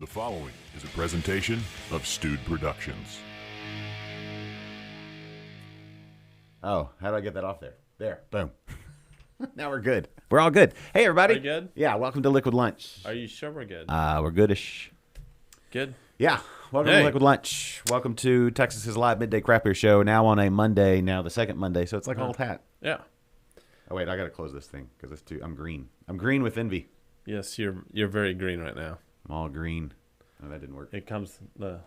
The following is a presentation of Stewed Productions. Oh, how do I get that off there? There, boom. Now we're good. We're all good. Hey, everybody. Are you good? Yeah, welcome to Liquid Lunch. Are you sure we're good? We're goodish. Good. Yeah, welcome to Liquid Lunch. Welcome to Texas's live midday crap beer show. Now on a Monday, now the second Monday, so it's like old hat. Yeah. Oh wait, I gotta close this thing because it's too. I'm green. I'm green with envy. Yes, you're very green right now. I'm all green. Oh, that didn't work. It comes the.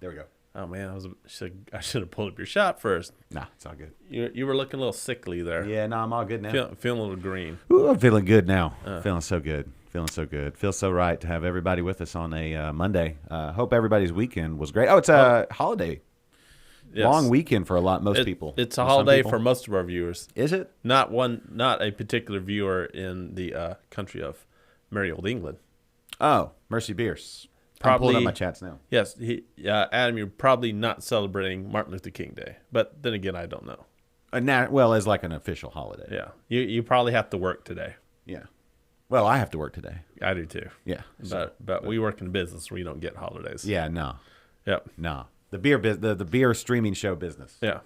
There we go. Oh man, I should have pulled up your shot first. Nah, it's all good. You were looking a little sickly there. Yeah, no, I'm all good now. Feeling a little green. Ooh, I'm feeling good now. Feeling so good. Feeling so good. Feels so right to have everybody with us on a Monday. Hope everybody's weekend was great. Oh, it's a holiday. Yes. Long weekend for most people. It's a holiday for most of our viewers. Is it? Not a particular viewer in the country of merry old England. Oh, Mercy Beers. I'm pulling up my chats now. Yes, Adam, you're probably not celebrating Martin Luther King Day, but then again, I don't know. Well, as like an official holiday. Yeah, you probably have to work today. Yeah. Well, I have to work today. I do too. Yeah. But we work in business where you don't get holidays. Yeah, no. Yep. No. The beer streaming show business. Yeah.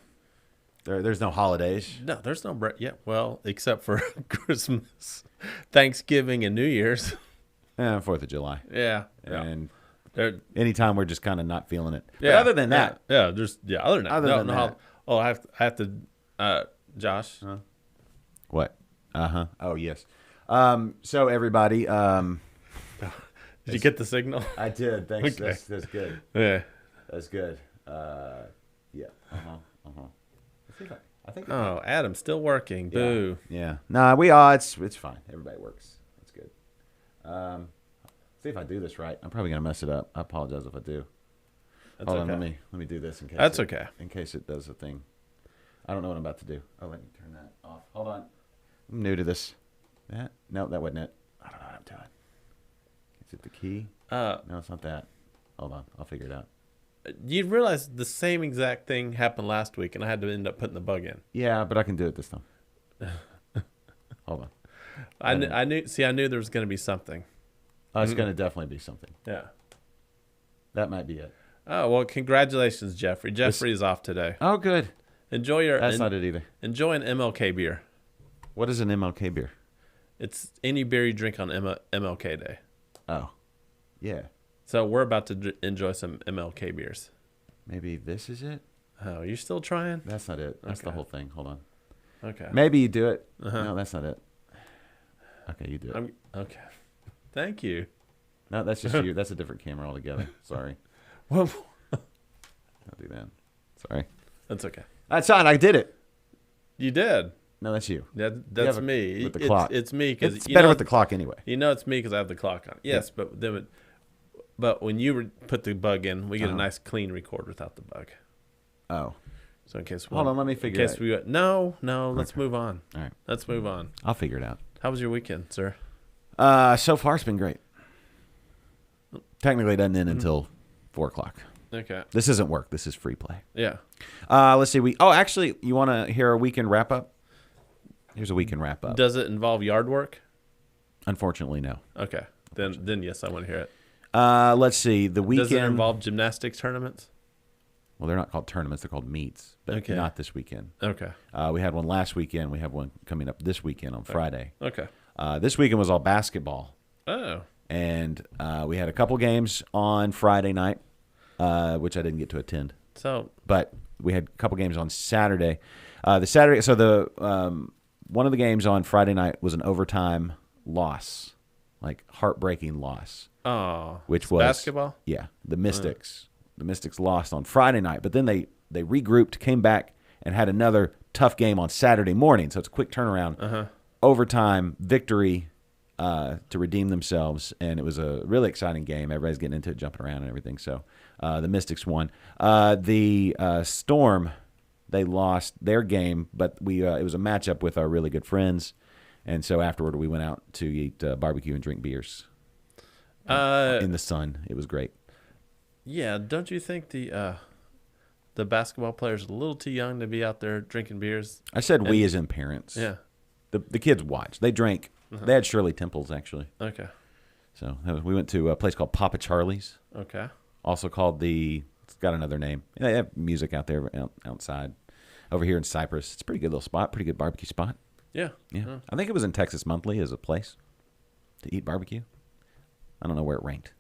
There's no holidays. No, there's no break. Yeah, well, except for Christmas, Thanksgiving, and New Year's. 4th of July. Yeah. And anytime we're just kind of not feeling it. Yeah. But other than that. Yeah, other than that. Oh, I have to, Josh. What? Oh, yes. So everybody. Did you get the signal? I did. Thanks. Okay. That's good. Yeah. That's good. Yeah. I think. Oh, Adam's still working. Boo. Yeah. Nah, it's fine. Everybody works. That's good. See if I do this right. I'm probably gonna mess it up. I apologize if I do. Hold on. Let me do this in case. That's okay. In case it does a thing. I don't know what I'm about to do. Oh, let me turn that off. Hold on. I'm new to this. No, that wasn't it. I don't know what I'm doing. Is it the key? No, it's not that. Hold on. I'll figure it out. You realize the same exact thing happened last week, and I had to end up putting the bug in. Yeah, but I can do it this time. Hold on. I knew there was going to be something. Oh, it's going to definitely be something. Yeah. That might be it. Oh, well, congratulations, Jeffrey. Jeffrey is off today. Oh, good. Enjoy your... That's not it either. Enjoy an MLK beer. What is an MLK beer? It's any beer you drink on MLK Day. Oh, yeah. So we're about to enjoy some MLK beers. Maybe this is it? Oh, you're still trying? That's not it. That's the whole thing. Hold on. Okay. Maybe you do it. No, that's not it. Okay, you do it. Okay. Thank you. No, that's just you. That's a different camera altogether. Sorry. Well, I'll do that. Sorry. That's okay. That's fine. I did it. You did. No, that's you. That's me. With the clock. It's me because it's better with the clock anyway. You know it's me because I have the clock on. Yes, yeah. But when you put the bug in, we get a nice clean record without the bug. Oh. So in case hold on, let me figure it out. No, let's move on. All right. Let's move on. I'll figure it out. How was your weekend, sir? So far it's been great. Technically it doesn't end until 4 o'clock. Okay. This isn't work. This is free play. Yeah. Let's see. Actually, you want to hear a weekend wrap up? Here's a weekend wrap up. Does it involve yard work? Unfortunately, no. Okay. Then yes, I want to hear it. Let's see. The weekend. Does it involve gymnastics tournaments? Well, they're not called tournaments. They're called meets, but not this weekend. Okay. We had one last weekend. We have one coming up this weekend on Friday. Okay. This weekend was all basketball. Oh. And we had a couple games on Friday night, which I didn't get to attend. But we had a couple games on Saturday. One of the games on Friday night was an overtime loss, like heartbreaking loss. Oh. Which was basketball? Yeah, the Mystics. The Mystics lost on Friday night, but then they regrouped, came back, and had another tough game on Saturday morning. So it's a quick turnaround. Overtime victory to redeem themselves, and it was a really exciting game. Everybody's getting into it, jumping around and everything. So the Mystics won. The Storm, they lost their game, but it was a matchup with our really good friends, and so afterward we went out to eat barbecue and drink beers in the sun. It was great. Yeah, don't you think the basketball players are a little too young to be out there drinking beers? I said we as in parents. Yeah. The kids watched. They drank. They had Shirley Temples, actually. Okay. So we went to a place called Papa Charlie's. Okay. Also called it's got another name. They have music out there outside. Over here in Cypress. It's a pretty good little spot, pretty good barbecue spot. Yeah. Yeah. I think it was in Texas Monthly as a place to eat barbecue. I don't know where it ranked.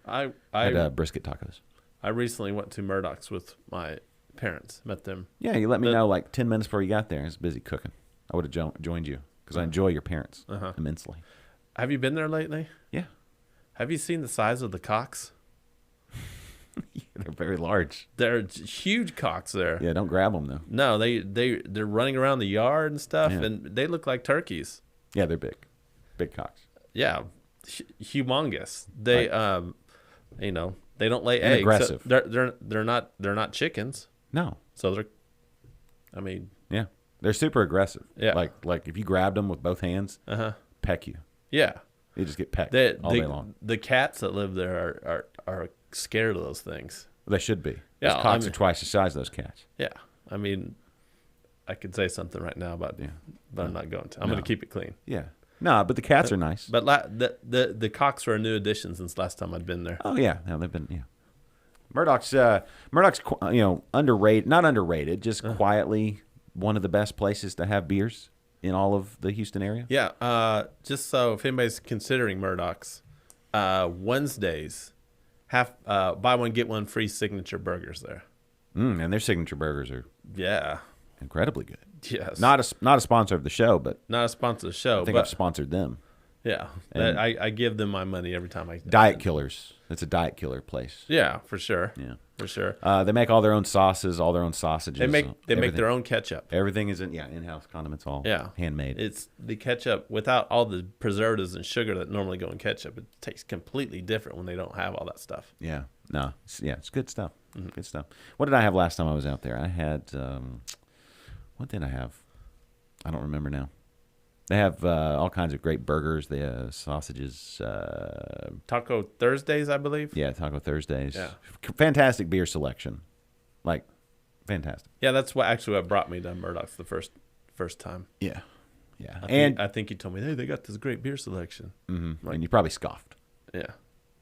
I had brisket tacos. I recently went to Murdoch's with my parents. Met them. Yeah, you let me know like 10 minutes before you got there. I was busy cooking. I would have joined you because I enjoy your parents immensely. Have you been there lately? Yeah. Have you seen the size of the cocks? They're very large. They're huge cocks there. Yeah, don't grab them though. No, they're running around the yard and stuff, Yeah. and they look like turkeys. Yeah, they're big cocks. Yeah, humongous. They they don't lay And eggs. aggressive. So they're not chickens. No. So I mean, Yeah, they're super aggressive. Yeah. like if you grabbed them with both hands, peck you. yeah. They just get pecked all day long. The cats that live there are scared of those things. They should be. Yeah, Those cocks are twice the size of those cats. Yeah, I mean, I could say something right now about but I'm not going to. I'm going to keep it clean. Yeah. No, but the cats are nice. But the cocks were a new addition since last time I'd been there. Oh yeah, no, they've been Murdoch's underrated, not underrated, just quietly one of the best places to have beers in all of the Houston area. Yeah, just so if anybody's considering Murdoch's, Wednesdays buy one get one free signature burgers there. And their signature burgers are incredibly good. Yes, Not a sponsor of the show, but not a sponsor of the show. I think I've sponsored them. Yeah, And- I give them my money every time I Diet Killers. It's a diet killer place. Yeah, for sure. Yeah. For sure. They make all their own sauces, all their own sausages. They make everything. their own ketchup. Everything is in-house condiments, all handmade. It's the ketchup without all the preservatives and sugar that normally go in ketchup. It tastes completely different when they don't have all that stuff. Yeah. No. It's good stuff. Good stuff. What did I have last time I was out there? I had what did I have? I don't remember now. They have all kinds of great burgers. They have sausages. Taco Thursdays, I believe. Yeah, Taco Thursdays. Yeah. Fantastic beer selection. Like, fantastic. Yeah, that's what brought me to Murdoch's the first time. Yeah. Yeah. I think you told me, hey, they got this great beer selection. Mm-hmm. And you probably scoffed. Yeah.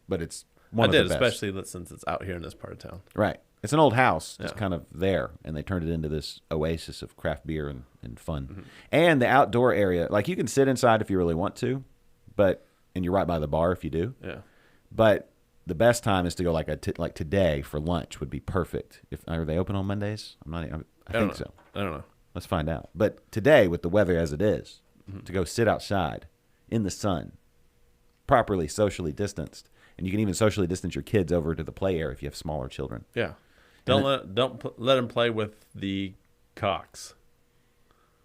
But it's one of the best. Especially since it's out here in this part of town. Right. It's an old house. It's Yeah. kind of there, and they turned it into this oasis of craft beer and fun. Mm-hmm. And the outdoor area, like you can sit inside if you really want to, and you're right by the bar if you do. Yeah. But the best time is to go like today for lunch would be perfect. Are they open on Mondays? I think so. I don't know. Let's find out. But today, with the weather as it is, to go sit outside in the sun, properly socially distanced, and you can even socially distance your kids over to the play area if you have smaller children. Yeah. Don't let them play with the cocks.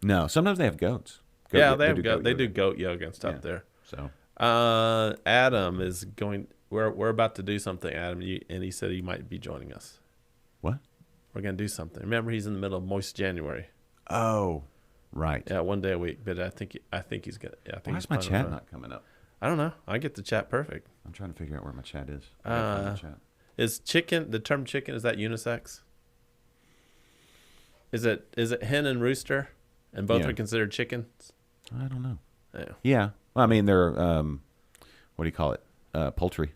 No, sometimes they have goats. They do goat yoga and stuff there. So Adam is going. We're about to do something, Adam, and he said he might be joining us. what? We're gonna do something. Remember, he's in the middle of moist January. Oh, right. Yeah, one day a week. But I think he's gonna. Yeah, I think. Why is my chat not coming up? I don't know. I get the chat perfect. I'm trying to figure out where my chat is. Is the term chicken, is that unisex? Is it hen and rooster, and both are considered chickens? I don't know. Yeah. Yeah. Well, I mean, they're what do you call it? Poultry.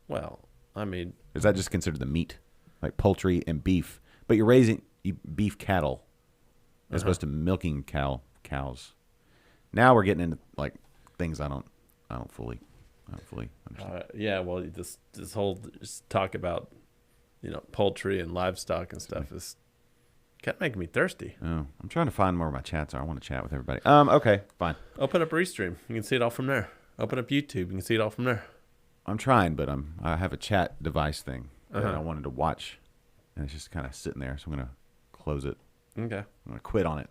Well, I mean, Is that just considered the meat, like poultry and beef? But you're raising beef cattle as opposed to milking cows. Now we're getting into like things I don't fully understand. yeah. Well, this whole talk about poultry and livestock and stuff is kind of making me thirsty. Oh, I'm trying to find more of my chats. I want to chat with everybody. Okay, fine. Open up Restream. You can see it all from there. Open up YouTube. You can see it all from there. I'm trying, but I have a chat device thing that I wanted to watch, and it's just kind of sitting there. So I'm gonna close it. Okay. I'm gonna quit on it.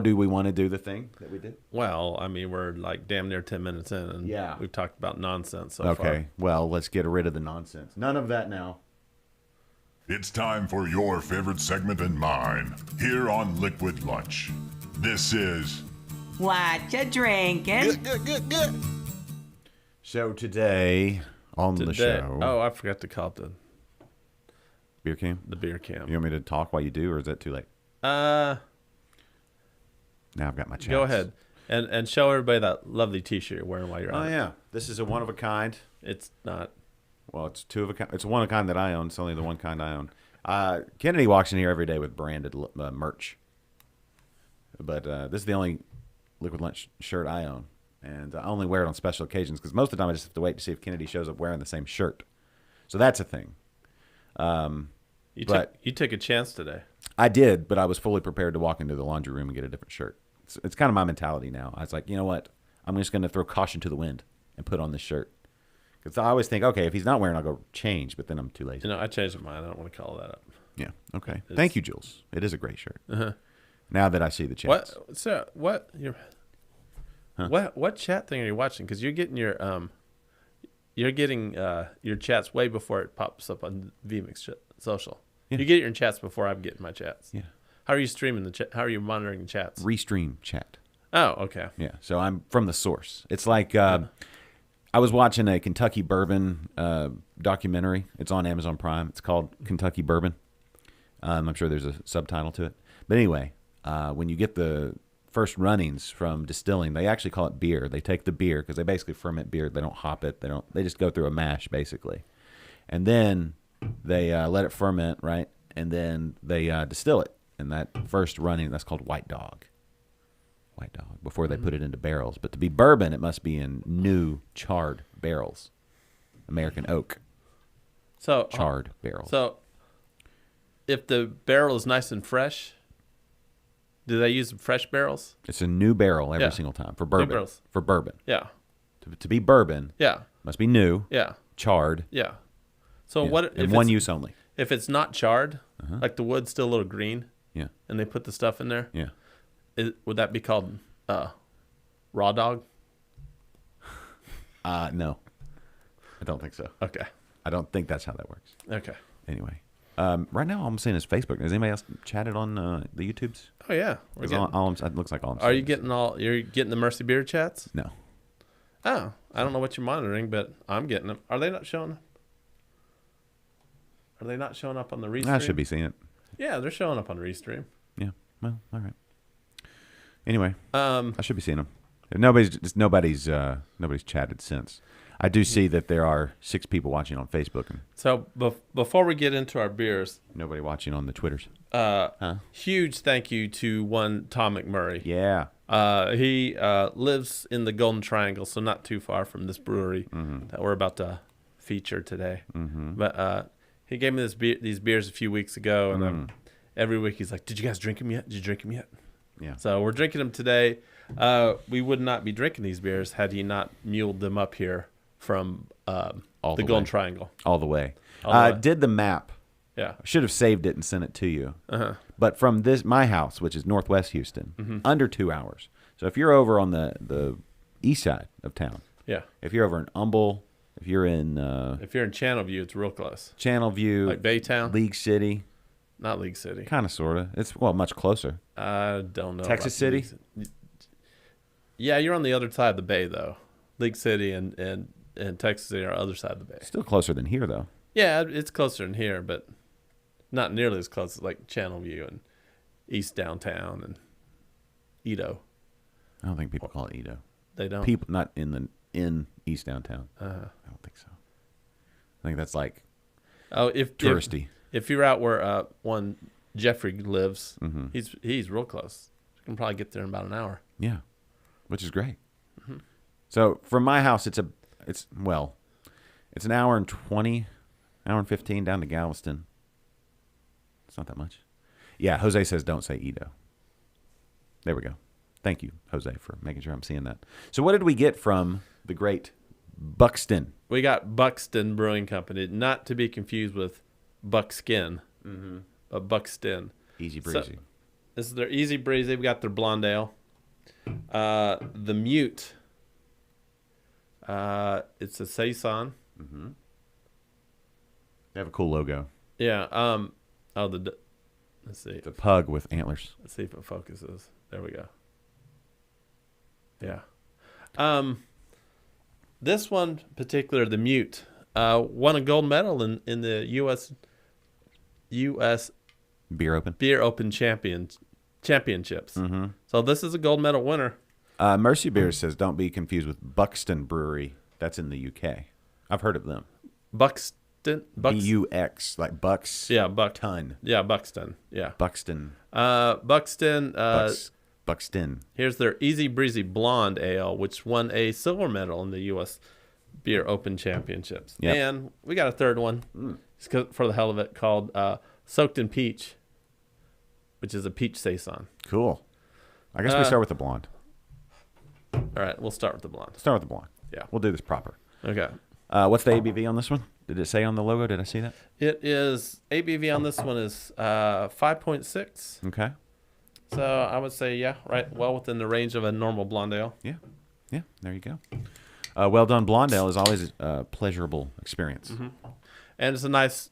Do we want to do the thing that we did? Well, I mean, we're like damn near 10 minutes in, and we've talked about nonsense so far. Okay. Well, let's get rid of the nonsense. None of that now. It's time for your favorite segment and mine here on Liquid Lunch. This is What you drinking? So today on the show. Oh, I forgot to call it the Beer cam? beer cam. You want me to talk while you do, or is that too late? Uh, Now I've got my chats. Go ahead. And show everybody that lovely T-shirt you're wearing while you're on. Oh yeah, this is a one of a kind. It's not. Well, it's two of a kind. It's one of a kind that I own. It's only the one kind I own. Kennedy walks in here every day with branded merch, but this is the only Liquid Lunch shirt I own, and I only wear it on special occasions because most of the time I just have to wait to see if Kennedy shows up wearing the same shirt. So that's a thing. You But- took a chance today. I did, but I was fully prepared to walk into the laundry room and get a different shirt. It's kind of my mentality now. I was like, you know what? I'm just going to throw caution to the wind and put on this shirt. Because I always think, okay, if he's not wearing, I'll go change, but then I'm too lazy. You know, I changed my mind. I don't want to call that up. Yeah, okay. Thank you, Jules. It is a great shirt. Now that I see the chats. What? So what? What chat thing are you watching? Because you're getting your chats way before it pops up on VMix social. Yeah. You get your chats before I'm getting my chats. Yeah. How are you streaming the chat? How are you monitoring the chats? Restream chat. Oh, okay. Yeah, so I'm from the source. It's like I was watching a Kentucky bourbon documentary. It's on Amazon Prime. It's called Kentucky Bourbon. I'm sure there's a subtitle to it. But anyway, when you get the first runnings from distilling, they actually call it beer. They take the beer because they basically ferment beer. They don't hop it. They just go through a mash basically, and then they let it ferment, right? And then they distill it. And that first running, that's called White Dog. White Dog, before they put it into barrels. But to be bourbon, it must be in new charred barrels. American oak So charred barrels. So if the barrel is nice and fresh, do they use fresh barrels? It's a new barrel every Yeah. single time for bourbon. barrels. For bourbon. Yeah. To be bourbon, Yeah. must be new, Yeah. charred, Yeah. So yeah, what and if one it's, use only. if it's not charred, like the wood's still a little green, Yeah, and they put the stuff in there? yeah. Would that be called raw dog? No, I don't think so. Okay. I don't think that's how that works. Okay. Anyway, right now all I'm seeing is Facebook. Has anybody else chatted on the YouTubes? Oh yeah. We're 'Cause getting, it looks like all I'm are seeing you is- getting you're getting the Mercy Beer chats? No. Oh, I don't know what you're monitoring, but I'm getting them. Are they not showing? Are they not showing up on the restream? I should be seeing it. Yeah, they're showing up on the restream. Yeah. Well, all right. Anyway, Um, I should be seeing them. Nobody's chatted since. I do see that there are 6 people watching on Facebook and so before we get into our beers, nobody watching on the Twitters. huge thank you to one Tom McMurray. Yeah. He lives in the Golden Triangle, so not too far from this brewery that we're about to feature today. But he gave me these beers a few weeks ago, and every week he's like, "Did you guys drink them yet? Did you drink them yet?" Yeah. So we're drinking them today. We would not be drinking these beers had he not muled them up here from the the Golden way. Triangle. All the way. All the way. Did the map. Yeah. I should have saved it and sent it to you. Uh-huh. But from my house, which is Northwest Houston, under 2 hours. So if you're over on the east side of town, Yeah. if you're over in Humble, if you're in If you're in Channelview, it's real close. Channelview, Like Baytown? League City, Not League City. kind of, sort of. It's, much closer. I don't know. Texas about City? League City. Yeah, you're on the other side of the bay, though. League City and Texas City are on the other side of the bay. Still closer than here, though. Yeah, it's closer than here, but not nearly as close as like Channelview and East Downtown and Edo. I don't think people call it Edo. They don't. People not in East Downtown. I don't think so. I think that's like Oh, if touristy. If you're out where one Jeffrey lives, he's real close. You can probably get there in about an hour. Yeah, which is great. So from my house, it's an hour and 20, hour and 15 down to Galveston. It's not that much. Yeah, Jose says don't say Edo. There we go. Thank you, Jose, for making sure I'm seeing that. So what did we get from the great Buxton? We got Buxton Brewing Company, not to be confused with Buckskin, but Buxton. Easy So, breezy. this is their Easy Breezy. We got their Blonde Ale. The Mute. It's a Saison. They have a cool logo. Yeah. Let's see. The pug with antlers. Let's see if it focuses. There we go. Yeah. This one particular, the Mute, won a gold medal in the U.S. Beer open. Beer Open Championships. So this is a gold medal winner. Mercy Beers says, don't be confused with Buxton Brewery. That's in the UK. I've heard of them. Buxton. B-U-X, like Bucks. Yeah, Ton. Yeah, Buxton. Yeah. Buxton. Buxton. Buxton. Here's their Easy Breezy Blonde Ale, which won a silver medal in the U.S. Beer Open Championships. Yep. And we got a third one, just for the hell of it, called Soaked in Peach, which is a peach saison. Cool. I guess we start with the blonde. All right, we'll start with the blonde. Start with the blonde. Yeah. We'll do this proper. Okay. What's the ABV on this one? Did it say on the logo? Did I see that? It is, ABV on this one is 5.6. Okay. So I would say, yeah, right, well within the range of a normal blonde ale. Yeah. Yeah, there you go. Well done blonde ale is always a pleasurable experience. Mm-hmm. And it's a nice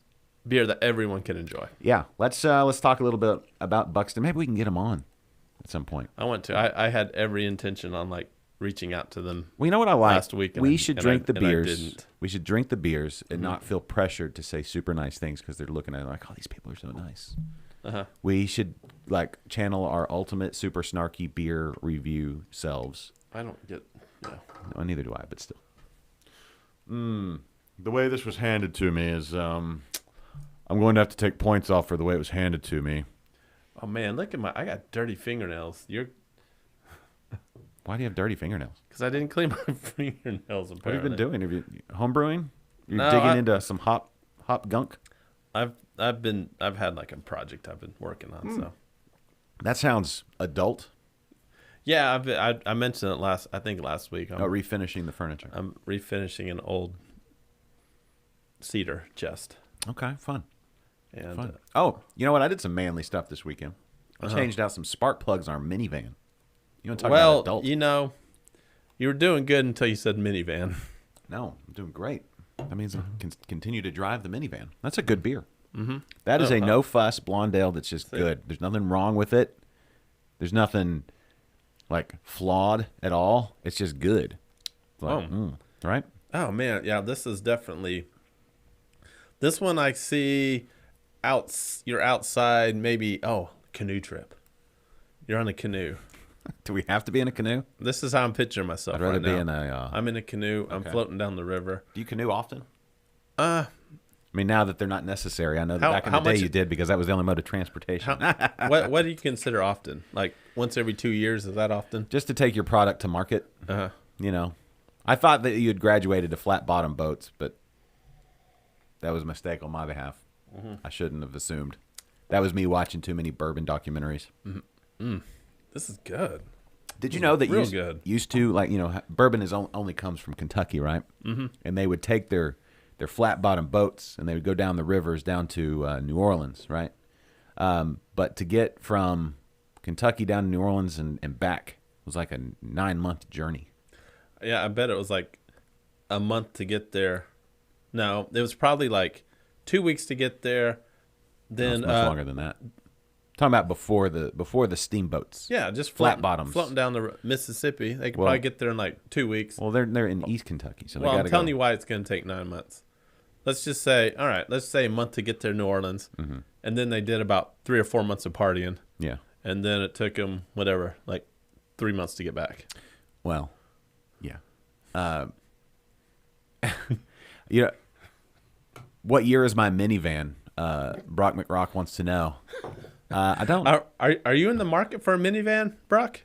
beer that everyone can enjoy. Yeah. Let's talk a little bit about Buxton. Maybe we can get them on at some point. I had every intention on reaching out to them. Well, you know what I like? Last week, we should drink the I beers. didn't. We should drink the beers and not feel pressured to say super nice things because they're looking at it like, oh, these people are so nice. Uh-huh. We should channel our ultimate super snarky beer review selves. I don't get, yeah. No, neither do I, but still. The way this was handed to me is, I'm going to have to take points off for the way it was handed to me. Oh man, look at I got dirty fingernails. Why do you have dirty fingernails? Because I didn't clean my fingernails. Apparently. What have you been doing? Have you homebrewing? You're No, digging into some hop gunk. I've had a project I've been working on. So That sounds adult. yeah, I mentioned it last week. Refinishing the furniture. I'm refinishing an old cedar chest. Okay, fun. And Fun. You know what? I did some manly stuff this weekend. I changed out some spark plugs on our minivan. You want to talk about adult? You were doing good until you said minivan. No, I'm doing great. That means I can continue to drive the minivan. That's a good beer. Mm-hmm. That is a no-fuss blonde ale that's just good. There's nothing wrong with it. There's nothing, flawed at all. It's just good. Right? Oh man, yeah, this is definitely. This one I see you're outside, maybe canoe trip. You're on a canoe. Do we have to be in a canoe? This is how I'm picturing myself. I'd rather right be now. in a. I'm in a canoe. I'm floating down the river. Do you canoe often? Uh, I mean, now that they're not necessary, I know that back in the day you did because that was the only mode of transportation. what do you consider often? Like once every 2 years? Is that often? Just to take your product to market. You know, I thought that you had graduated to flat bottom boats, but that was a mistake on my behalf. I shouldn't have assumed. That was me watching too many bourbon documentaries. This is good. Did you know that real good. used to bourbon is only comes from Kentucky, right? Mm-hmm. And they would take their flat bottom boats and they would go down the rivers down to New Orleans, right? But to get from Kentucky down to New Orleans and back was like a 9-month journey. Yeah, I bet it was like a month to get there. No, it was probably like 2 weeks to get there. Then much longer than that. Talking about before the steamboats. Yeah, just flat bottoms floating down the Mississippi. They could probably get there in like 2 weeks. Well, they're in East Kentucky, so Well, they I'm gotta telling go. you why it's going to take 9 months. Let's just say, all right, let's say a month to get to New Orleans, and then they did about 3 or 4 months of partying, Yeah. and then it took them like 3 months to get back. Well, yeah. What year is my minivan? Brock McRock wants to know. I don't. Are you in the market for a minivan, Brock?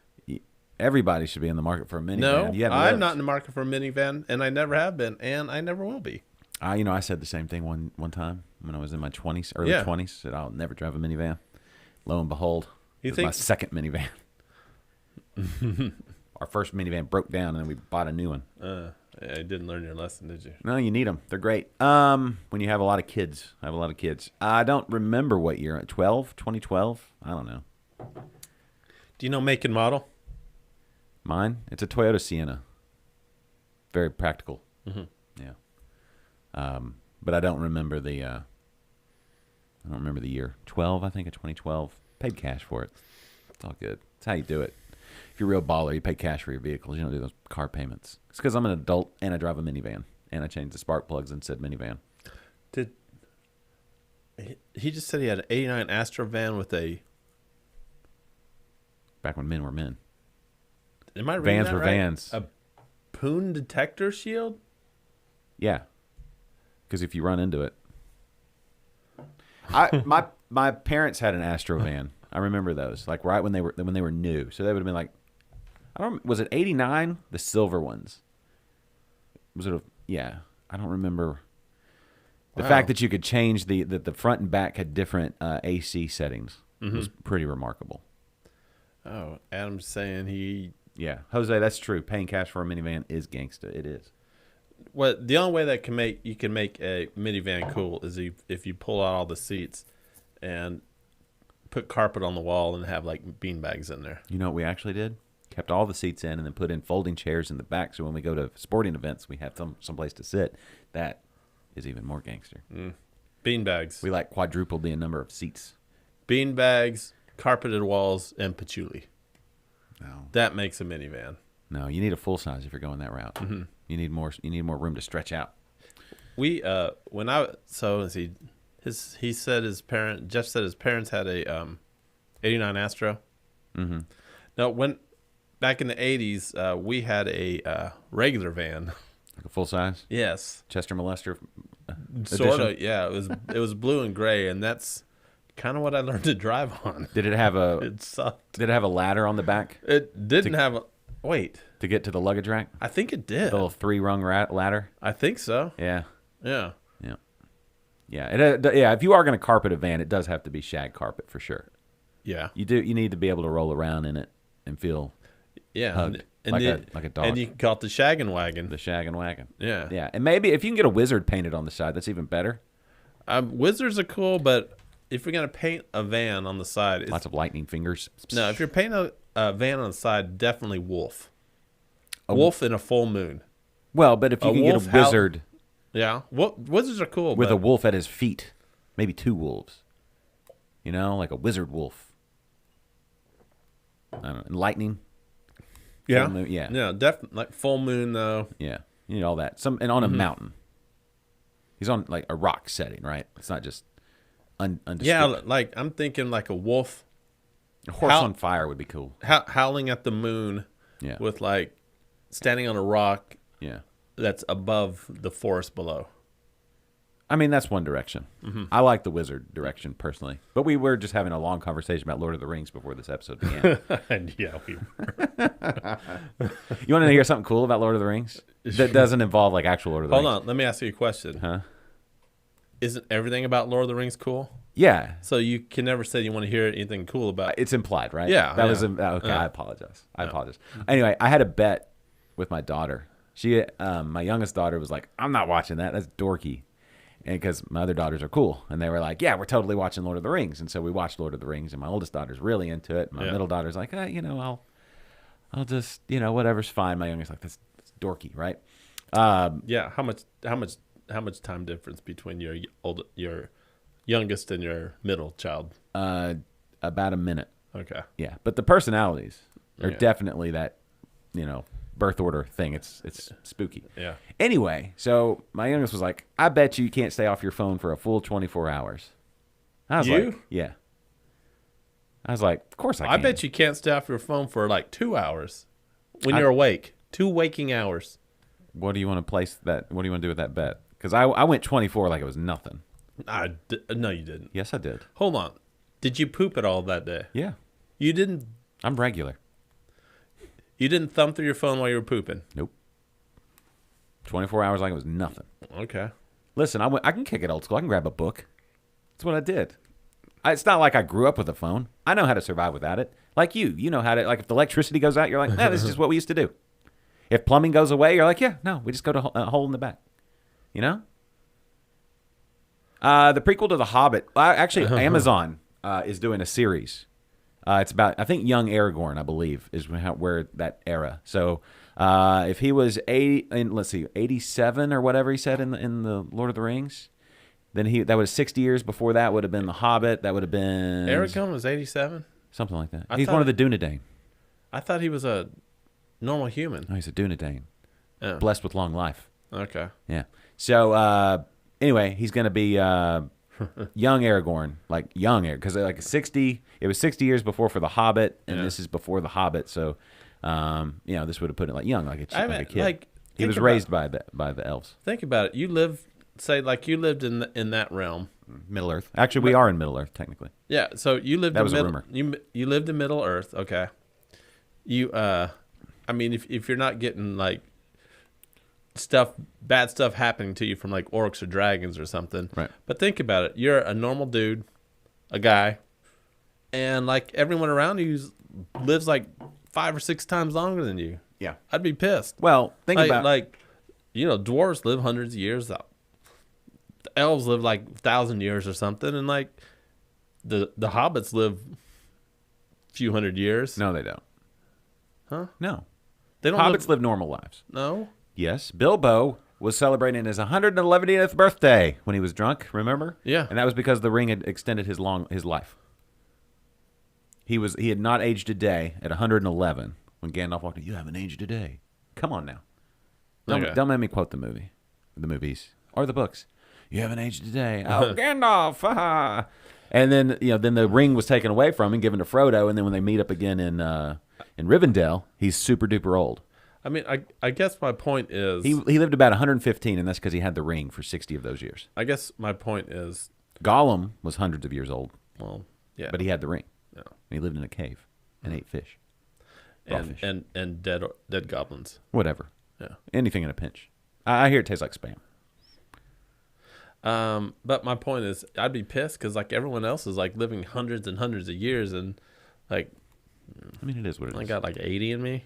Everybody should be in the market for a minivan. No, You haven't I'm lived. not in the market for a minivan, and I never have been, and I never will be. I said the same thing one time when I was in my 20s, early Yeah. 20s. Said I'll never drive a minivan. Lo and behold, You it was think- my second minivan. Our first minivan broke down, and then we bought a new one. I didn't learn your lesson, did you? No, you need them. They're great. When you have a lot of kids. I have a lot of kids. I don't remember what year. 2012? I don't know. Do you know make and model? Mine? It's a Toyota Sienna. Very practical. Yeah. But I don't remember the year. 12, I think, of 2012. Paid cash for it. It's all good. It's how you do it. If you're a real baller, you pay cash for your vehicles. You don't do those car payments. It's because I'm an adult and I drive a minivan. And I changed the spark plugs and said minivan. He just said he had an 89 Astra van with a... Back when men were men. Am I reading Vans that were right? vans. A poon detector shield? Yeah, because if you run into it, my parents had an Astro van. I remember those, like right when they were new. So they would have been like, I don't. Was it '89? The silver ones. Was it? Yeah, I don't remember. The Wow. fact that you could change the front and back had different AC settings was pretty remarkable. Oh, Adam's saying he. Yeah, Jose, that's true. Paying cash for a minivan is gangsta. It is. Well, the only way that you can make a minivan cool is if you pull out all the seats and put carpet on the wall and have like bean bags in there. You know what we actually did? Kept all the seats in and then put in folding chairs in the back. So when we go to sporting events, we have someplace to sit. That is even more gangster. Bean bags. We like quadrupled the number of seats. Bean bags, carpeted walls, and patchouli. No, That makes a minivan. no, you need a full size if you're going that route. You need more. You need more room to stretch out. We let's see, he said Jeff said his parents had a 89 Astro. Mm-hmm. Now back in the 80s, we had a regular van. Like a full size Yes. Chester Molester. Sort of, edition? yeah. It was blue and gray, and that's kind of what I learned to drive on. Did it have a? It sucked. Did it have a ladder on the back It didn't have a. Wait, to get to the luggage rack? I think it did. The little 3-rung ladder. I think so. Yeah, Yeah. yeah, yeah. Yeah. If you are going to carpet a van, it does have to be shag carpet for sure. Yeah. You do. You need to be able to roll around in it and feel Yeah. hugged And like a dog. And you can call it the shaggin' wagon. the shag and wagon. Yeah. Yeah, and maybe if you can get a wizard painted on the side, that's even better. Wizards are cool, but if you're gonna paint a van on the side, it's, Lots of lightning fingers. no. If you're painting a van on the side, definitely wolf. Wolf in a full moon. Well, but if you A can get wolf a wizard Yeah. Wizards are cool. with but a wolf at his feet, maybe 2 wolves. You know, like a wizard wolf. I don't know. And lightning. yeah, full moon, yeah. yeah, definitely like full moon though. Yeah, you need all that. And on a mountain. He's on like a rock setting, right? It's not just undisputed. Yeah, like I'm thinking like a wolf A horse how- on fire would be cool. howling at the moon Yeah, with like standing on a rock yeah. that's above the forest below. I mean, that's one direction. I like the wizard direction personally, but we were just having a long conversation about Lord of the Rings before this episode began. And yeah, we You want to hear something cool about Lord of the Rings that doesn't involve like actual Lord of the hold Rings? on. Let me ask you a question. Huh? Isn't everything about Lord of the Rings cool? Yeah, So you can never say you want to hear anything cool about. it's implied, right? Yeah, that yeah. was okay. Yeah. I apologize. Anyway, I had a bet with my daughter. She, my youngest daughter, was like, "I'm not watching that. That's dorky." And because my other daughters are cool, and they were like, "Yeah, we're totally watching Lord of the Rings." And so we watched Lord of the Rings, and my oldest daughter's really into it. My Yeah. middle daughter's like, I'll just, whatever's fine. My youngest like, that's dorky, right? Yeah, how much time difference between your youngest and your middle child? About a minute. Okay. Yeah, but the personalities are Yeah. definitely that, birth order thing. It's spooky. Yeah. Anyway, so my youngest was like, "I bet you can't stay off your phone for a full 24 hours." I was You? like, "Yeah." I was like, "Of course I can." I bet you can't stay off your phone for like 2 hours when I- you're awake. 2 waking hours. What do you want to place that? What do you want to do with that bet? Because I went 24 like it was nothing. No, you didn't. Yes, I did. Hold on. Did you poop at all that day? Yeah, You didn't. I'm regular. You didn't thumb through your phone while you were pooping. Nope. 24 hours like it was nothing. Okay. Listen, I can kick it old school. I can grab a book. That's what I did. It's not like I grew up with a phone. I know how to survive without it. Like you know how to, like if the electricity goes out, you're like, this is just what we used to do. If plumbing goes away, you're like, yeah, no, we just go to a hole in the back. You know? The prequel to The Hobbit, actually, Amazon is doing a series. It's about, I think, young Aragorn, I believe, is where that era. So if he was 87 or whatever he said in the Lord of the Rings, then that was 60 years before that would have been The Hobbit. That would have been Aragorn was 87? something like that. I He's thought- one of the Dunedain. I thought he was a normal human. No, he's a Dunedain, Oh, blessed with long life. okay. Yeah. So anyway, he's going to be young Aragorn, like young Aragorn, because like 60. It was 60 years before for The Hobbit, and Yeah. this is before The Hobbit. So This would have put it like young, like I a mean, kid. like, He think was about- raised by the elves. Think about it. You live, say, like you lived in that realm. Middle Earth. Actually, we are in Middle Earth technically. Yeah. So you lived. That in was a middle, rumor. You lived in Middle Earth. Okay. You I mean, if you're not getting like bad stuff happening to you from like orcs or dragons or something. Right. But think about it. You're a normal dude, a guy, and like everyone around you lives like 5 or 6 times longer than you. Yeah. I'd be pissed. Well, think about dwarves live hundreds of years. The elves live like 1,000 years or something, and like the hobbits live a few hundred years. No, they don't. Huh? No. They don't Hobbits live normal lives. No. Yes, Bilbo was celebrating his 111th birthday when he was drunk. Remember? Yeah. And that was because the ring had extended his life. He had not aged a day at 111 when Gandalf walked in. You haven't aged a day. Come on now. Don't make me quote the movies, or the books. You haven't aged a day. Oh, Gandalf! Ha. And then then the ring was taken away from him, given to Frodo, and then when they meet up again in Rivendell, he's super duper old. I mean, I guess my point is He lived about 115, and that's because he had the ring for 60 of those years. I guess my point is, Gollum was hundreds of years old, well, yeah, but he had the ring. yeah. He lived in a cave and ate fish. Raw fish. and dead goblins. Whatever. Yeah. Anything in a pinch. I hear it tastes like spam. But my point is, I'd be pissed because like everyone else is like living hundreds and hundreds of years, and like I mean, it is what it is. I got like 80 in me.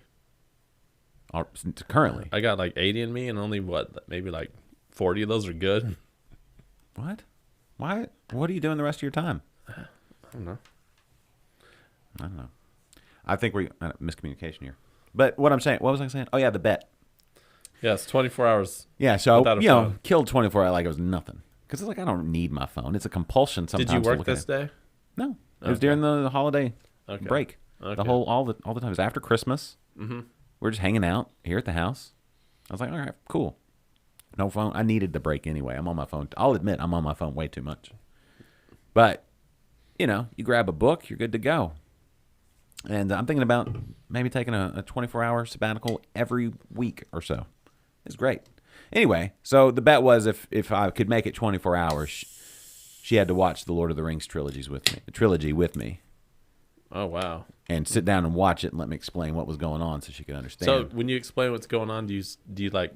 Currently. I got like 80 in me, and only maybe like 40 of those are good. What? Why? What are you doing the rest of your time? I don't know. I don't know. I think we miscommunication here. But what I'm saying, what was I saying? Oh yeah, the bet. Yeah, it's 24 hours. Yeah, so Without a phone. killed 24 hours like it was nothing. Because it's like I don't need my phone. It's a compulsion sometimes. Did you to work look at this it. day? No, it was Okay. during the holiday break. Okay. All the time. It was after Christmas. Mm-hmm. We're just hanging out here at the house. I was like, all right, cool. No phone. I needed the break anyway. I'm on my phone. I'll admit I'm on my phone way too much. But you grab a book, you're good to go. And I'm thinking about maybe taking a 24-hour sabbatical every week or so. It's great. Anyway, so the bet was if I could make it 24 hours, she had to watch the Lord of the Rings trilogy with me, Oh wow. and sit down and watch it and let me explain what was going on so she could understand. So when you explain what's going on, do you like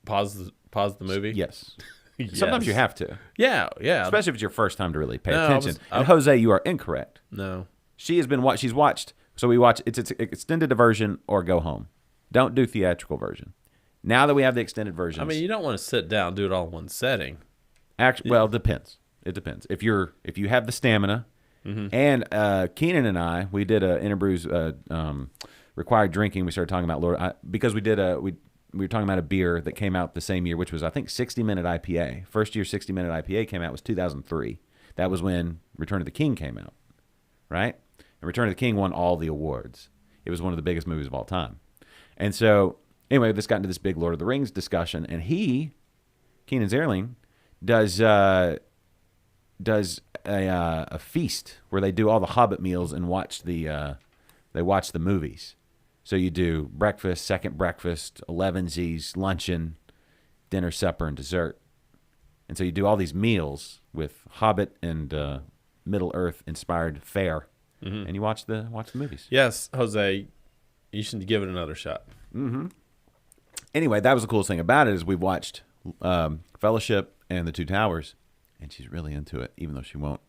pause the movie? Yes. Yes. Sometimes you have to, Yeah, yeah. especially if it's your first time to really pay No, attention. I- And Jose, you are incorrect. No. She has been she's watched. So we watch it's extended version or go home. Don't do theatrical version. Now that we have the extended versions, I mean, you don't want to sit down and do it all in one setting. actually, well, it depends. It depends. If you have the stamina, and Keenan and I, we did a Interbrews required drinking. We started talking about because we were talking about a beer that came out the same year, which was I think 60-minute IPA. First year 60-minute IPA came out was 2003. That was when Return of the King came out, right? And Return of the King won all the awards. It was one of the biggest movies of all time. And so, anyway, this got into this big Lord of the Rings discussion, and Keenan Zerling, does a feast where they do all the Hobbit meals and watch the movies. So you do breakfast, second breakfast, 11sies, luncheon, dinner, supper, and dessert. And so you do all these meals with Hobbit and Middle Earth inspired fare, and you watch the movies. Yes, Jose, you should give it another shot. Anyway, that was the coolest thing about it is we watched Fellowship and The Two Towers, and she's really into it, even though she won't.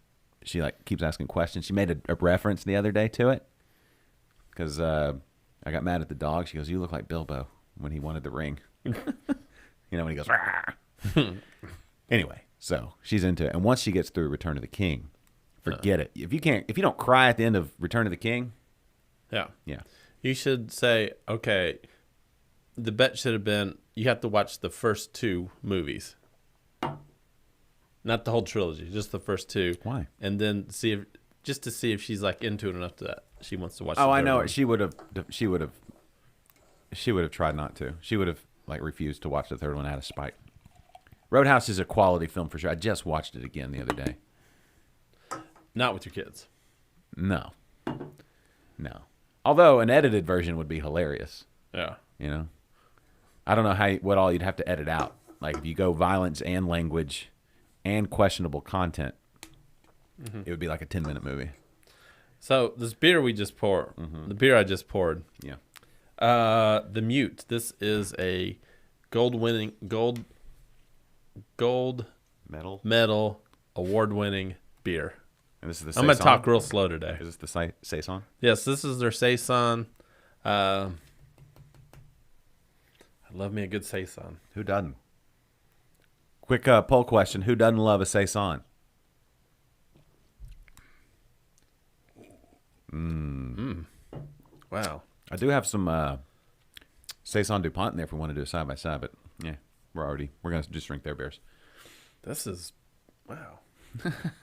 She like keeps asking questions. She made a reference the other day to it because I got mad at the dog. She goes, "You look like Bilbo when he wanted the ring." When he goes. Rah! Anyway, so she's into it, and once she gets through Return of the King, forget it. If you don't cry at the end of Return of the King, Yeah. yeah. You should say, okay, the bet should have been you have to watch the first 2 movies. Not the whole trilogy, just the first 2. Why? And then see if she's like into it enough that she wants to watch Oh, the I third know. one. She would have tried not to. She would have like refused to watch the third one out of spite. Roadhouse is a quality film for sure. I just watched it again the other day. Not with your kids. No. Although an edited version would be hilarious. Yeah. You know, I don't know what all you'd have to edit out. Like if you go violence and language and questionable content, it would be like a 10-minute movie. So this beer we just poured, the beer I just poured, Yeah. the Mute. This is a gold medal award-winning beer. And this is the I'm gonna Saison? talk real slow today. Is this the Saison? Yes, this is their Saison. I love me a good Saison. Who doesn't? Quick poll question. Who doesn't love a Saison? Wow. I do have some Saison DuPont in there if we want to do a side-by-side, but yeah, we're going to just drink their beers. This is, wow.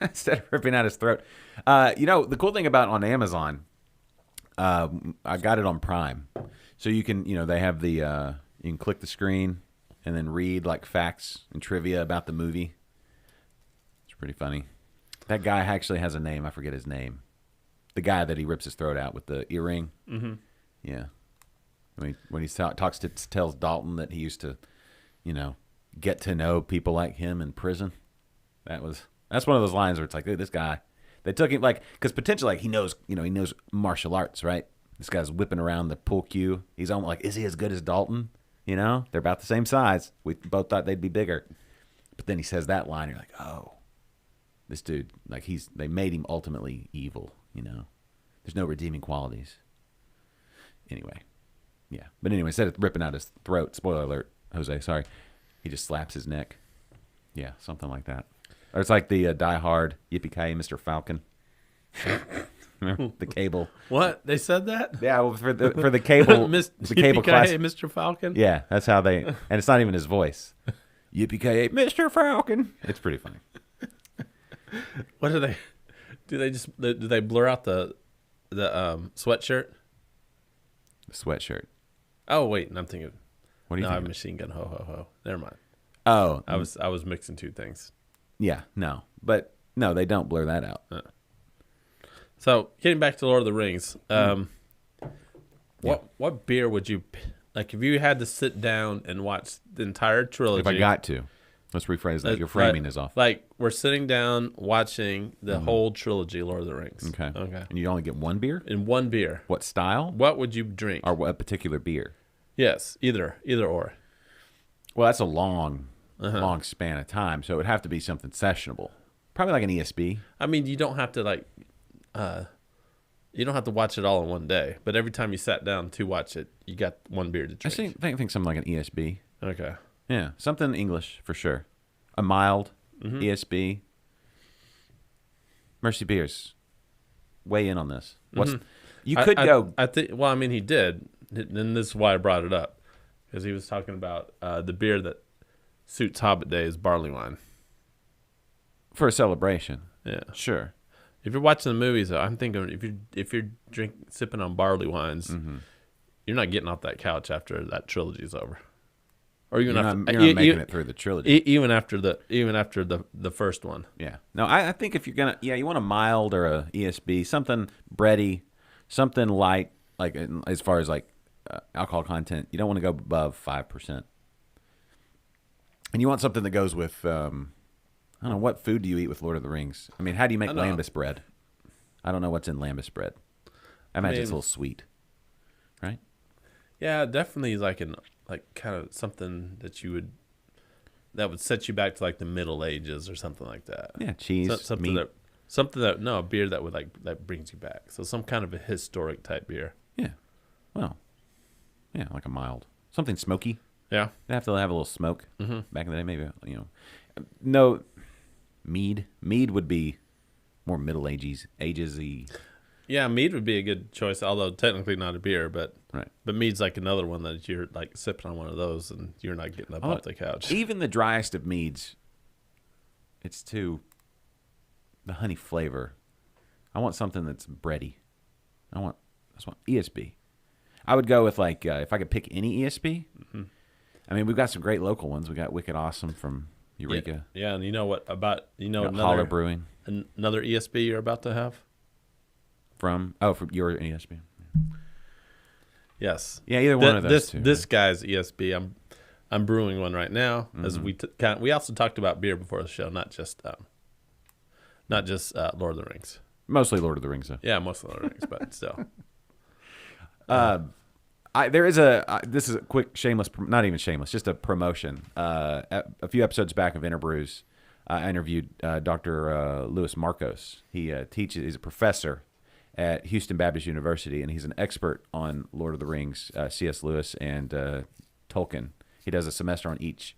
Instead of ripping out his throat. The cool thing about on Amazon, I got it on Prime. So you can, they have you can click the screen and then read like facts and trivia about the movie. It's pretty funny. That guy actually has a name. I forget his name. The guy that he rips his throat out with the earring. Mm-hmm. Yeah. When he tells Dalton that he used to, get to know people like him in prison. That's one of those lines where it's like, dude, this guy, they took him because potentially he knows martial arts, right? This guy's whipping around the pool cue. He's almost like, is he as good as Dalton? They're about the same size. We both thought they'd be bigger. But then he says that line, you're like, oh, this dude, they made him ultimately evil, There's no redeeming qualities. Anyway, yeah. But anyway, instead of ripping out his throat, spoiler alert, Jose, sorry, he just slaps his neck. Yeah, something like that. Or it's like the Die Hard, Yippee-ki-yay, Mr. Falcon. Remember the cable? What? They said that? Yeah, well, for the cable, the cable class. Mr. Falcon? Yeah, that's how they, and it's not even his voice. Yippee-ki-yay, Mr. Falcon. It's pretty funny. What do they blur out the sweatshirt? The sweatshirt. Oh wait, I'm thinking. What do you I have think? Machine Gun Ho Ho Ho. Never mind. Oh, I was mixing two things. yeah, no, but no, they don't blur that out. So getting back to Lord of the Rings, what beer would you like if you had to sit down and watch the entire trilogy? If I got to, let's rephrase that. Your framing is off. Like we're sitting down watching the whole trilogy, Lord of the Rings. Okay. Okay. And you only get one beer? In one beer. What style? What would you drink? Or what particular beer? Yes, either or. Well, that's a long span of time, so it would have to be something sessionable. Probably like an ESB. I mean, you don't have to you don't have to watch it all in one day, but every time you sat down to watch it, you got one beer to drink. I think something like an ESB. Okay. Yeah, something English for sure. A mild ESB. Mercy Beers, weigh in on this. You could go. I think. Well, I mean, he did, and this is why I brought it up, because he was talking about the beer that suits Hobbit Day is barley wine. For a celebration. Yeah. Sure. If you're watching the movies, I'm thinking if you're sipping on barley wines, you're not getting off that couch after that trilogy's over, or you're not making it through the trilogy. Even after the first one. Yeah. No, I think if you're gonna, you want a mild or a ESB, something bready, something light, like as far as like alcohol content. You don't want to go above 5%, and you want something that goes with. I don't know, what food do you eat with Lord of the Rings? I mean, how do you make lambus bread? I don't know what's in lambus bread. I imagine it's a little sweet, right? Yeah, definitely like kind of something that would set you back to like the Middle Ages or something like that. Yeah, cheese, something meat. A beer that would that brings you back. So some kind of a historic type beer. Yeah, well, yeah, like a mild, something smoky. Yeah, they have to have a little smoke. Back in the day, maybe no. Mead would be more Middle agesy. Yeah, mead would be a good choice, although technically not a beer, but right. But mead's like another one that you're like sipping on one of those and you're not getting up off the couch. Even the driest of meads, it's too the honey flavor. I want something that's bready. I want ESB. I would go with if I could pick any ESB. I mean, we've got some great local ones. We got Wicked Awesome from Eureka. Yeah, and you know what about Holler Brewing, another ESB you're about to have from your ESB. Yes. Yeah, either one of those two. This guy's ESB. I'm brewing one right now. As we also talked about beer before the show, not just Lord of the Rings. Mostly Lord of the Rings, though. Yeah, mostly Lord of the Rings, but still. This is a quick shameless, not even shameless, just a promotion. A few episodes back of Interbrews, I interviewed Dr. Louis Marcos. He he's a professor at Houston Baptist University, and he's an expert on Lord of the Rings, C.S. Lewis, and Tolkien. He does a semester on each.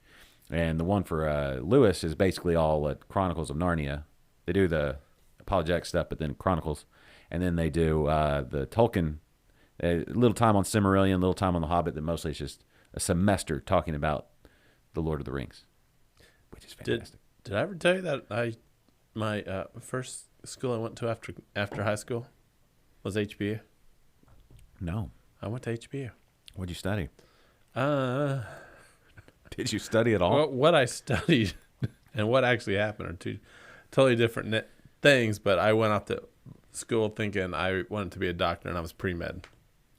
And the one for Lewis is basically all Chronicles of Narnia. They do the apologetic stuff, but then Chronicles. And then they do the Tolkien, a little time on Silmarillion, a little time on The Hobbit, that mostly it's just a semester talking about the Lord of the Rings, which is fantastic. Did I ever tell you that my first school I went to after high school was HBU? No. I went to HBU. What'd you study? Did you study at all? Well, what I studied and what actually happened are two totally different things, but I went off to school thinking I wanted to be a doctor, and I was pre-med.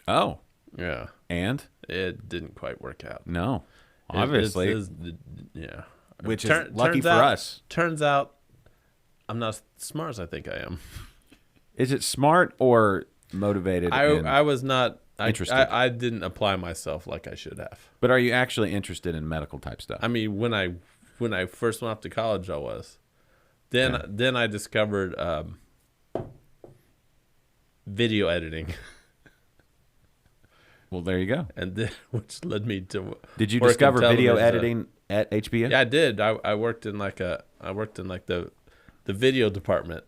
Oh. Yeah. And? It didn't quite work out. No. Obviously. Yeah. Which is lucky for us. Turns out I'm not as smart as I think I am. Is it smart or motivated? I was not interested. I didn't apply myself like I should have. But are you actually interested in medical type stuff? I mean, when I first went off to college, I was. Then I discovered video editing. Well, there you go. And then, which led me to. Did you discover video editing at HBU? Yeah, I did. I worked in the video department.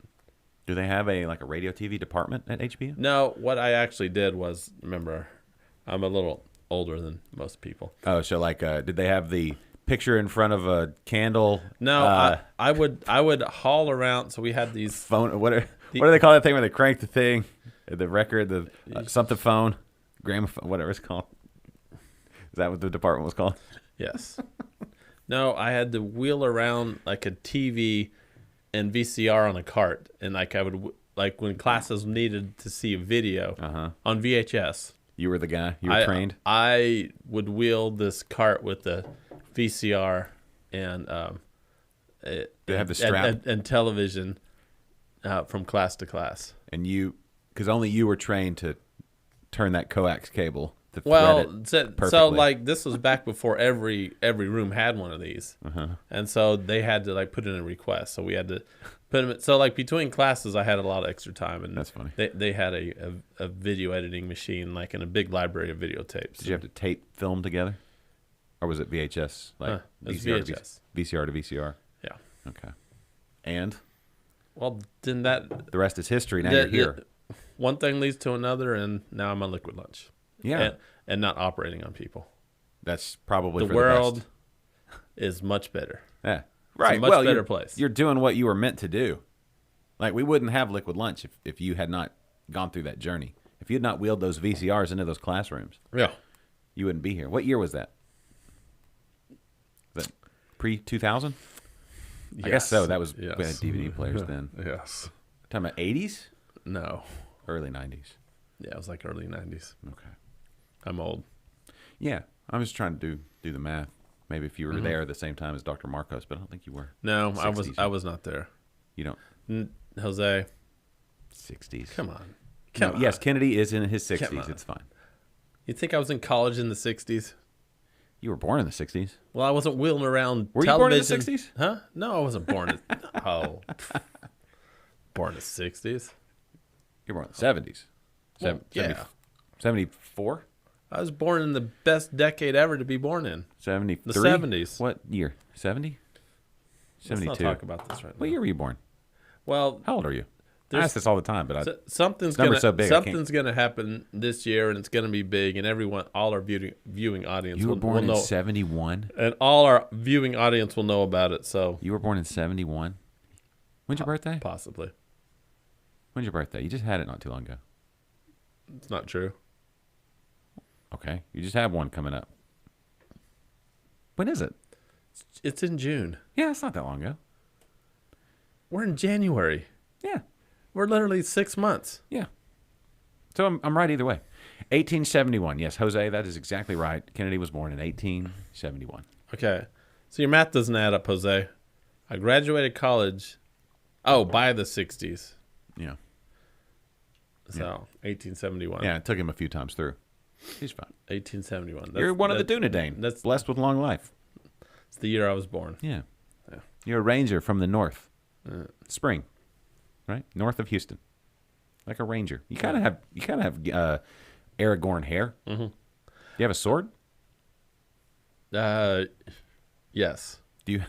Do they have a radio TV department at HBU? No, what I actually did was, remember, I'm a little older than most people. Oh, so did they have the picture in front of a candle? No, I would haul around. So we had these phone. What do they call that thing where they crank the thing, the record, the something phone, gramophone, whatever it's called? Is that what the department was called? Yes. No, I had to wheel around like a TV and VCR on a cart, and I would when classes needed to see a video on VHS. You were the guy. You were trained. I would wheel this cart with the VCR and they have the strap and television from class to class. And because only you were trained to turn that coax cable. To thread it perfectly. This was back before every room had one of these, and so they had to put in a request. So we had to put them. So between classes, I had a lot of extra time, and that's funny. They had a video editing machine in a big library of videotapes. Did you have to tape film together, or was it VHS? It was VHS. VCR to VCR. Yeah. Okay. And then the rest is history. Now you're here. One thing leads to another, and now I'm on Liquid Lunch. Yeah. And not operating on people. That's probably the world is much better. Yeah. Right. It's a much better place. You're doing what you were meant to do. We wouldn't have Liquid Lunch if you had not gone through that journey. If you had not wheeled those VCRs into those classrooms. Yeah. You wouldn't be here. What year was that? Was that pre-2000? Yes. I guess so. That was we had DVD players then. Yes. Talking about 80s? No. Early 90s. Yeah, it was early 90s. Okay. I'm old. Yeah, I'm just trying to do the math. Maybe if you were there at the same time as Dr. Marcos, but I don't think you were. No, I was not there. You don't? Jose. 60s. Come on. Yes, Kennedy is in his 60s. It's fine. You think I was in college in the 60s? You were born in the 60s. Well, I wasn't wheeling around Were television. You born in the 60s? Huh? No, I wasn't born in born in the 60s. You were born in the 70s. Yeah. 74? I was born in the best decade ever to be born in. 73? The 70s. What year? 70? 72. Let's not talk about this right now. What year were you born? Well, how old are you? I ask this all the time, but something's gonna happen this year, and it's gonna be big, and all our viewing audience you were born will know. In 71, and all our viewing audience will know about it. So you were born in 71. When's your birthday? Possibly. When's your birthday? You just had it not too long ago. It's not true. Okay, you just have one coming up. When is it? It's in June. Yeah, it's not that long ago. We're in January. Yeah. We're literally 6 months. Yeah. So I'm right either way. 1871. Yes, Jose, that is exactly right. Kennedy was born in 1871. Okay. So your math doesn't add up, Jose. I graduated college, by the 60s. Yeah. So 1871. Yeah, it took him a few times through. He's fine. 1871. You're one of the Dunedain. That's Blessed with long life. the year I was born. Yeah. Yeah. You're a ranger from the north. Spring. Right? North of Houston. Like a ranger. You kind of have Aragorn hair. Mm-hmm. You have a sword? Yes. Do you?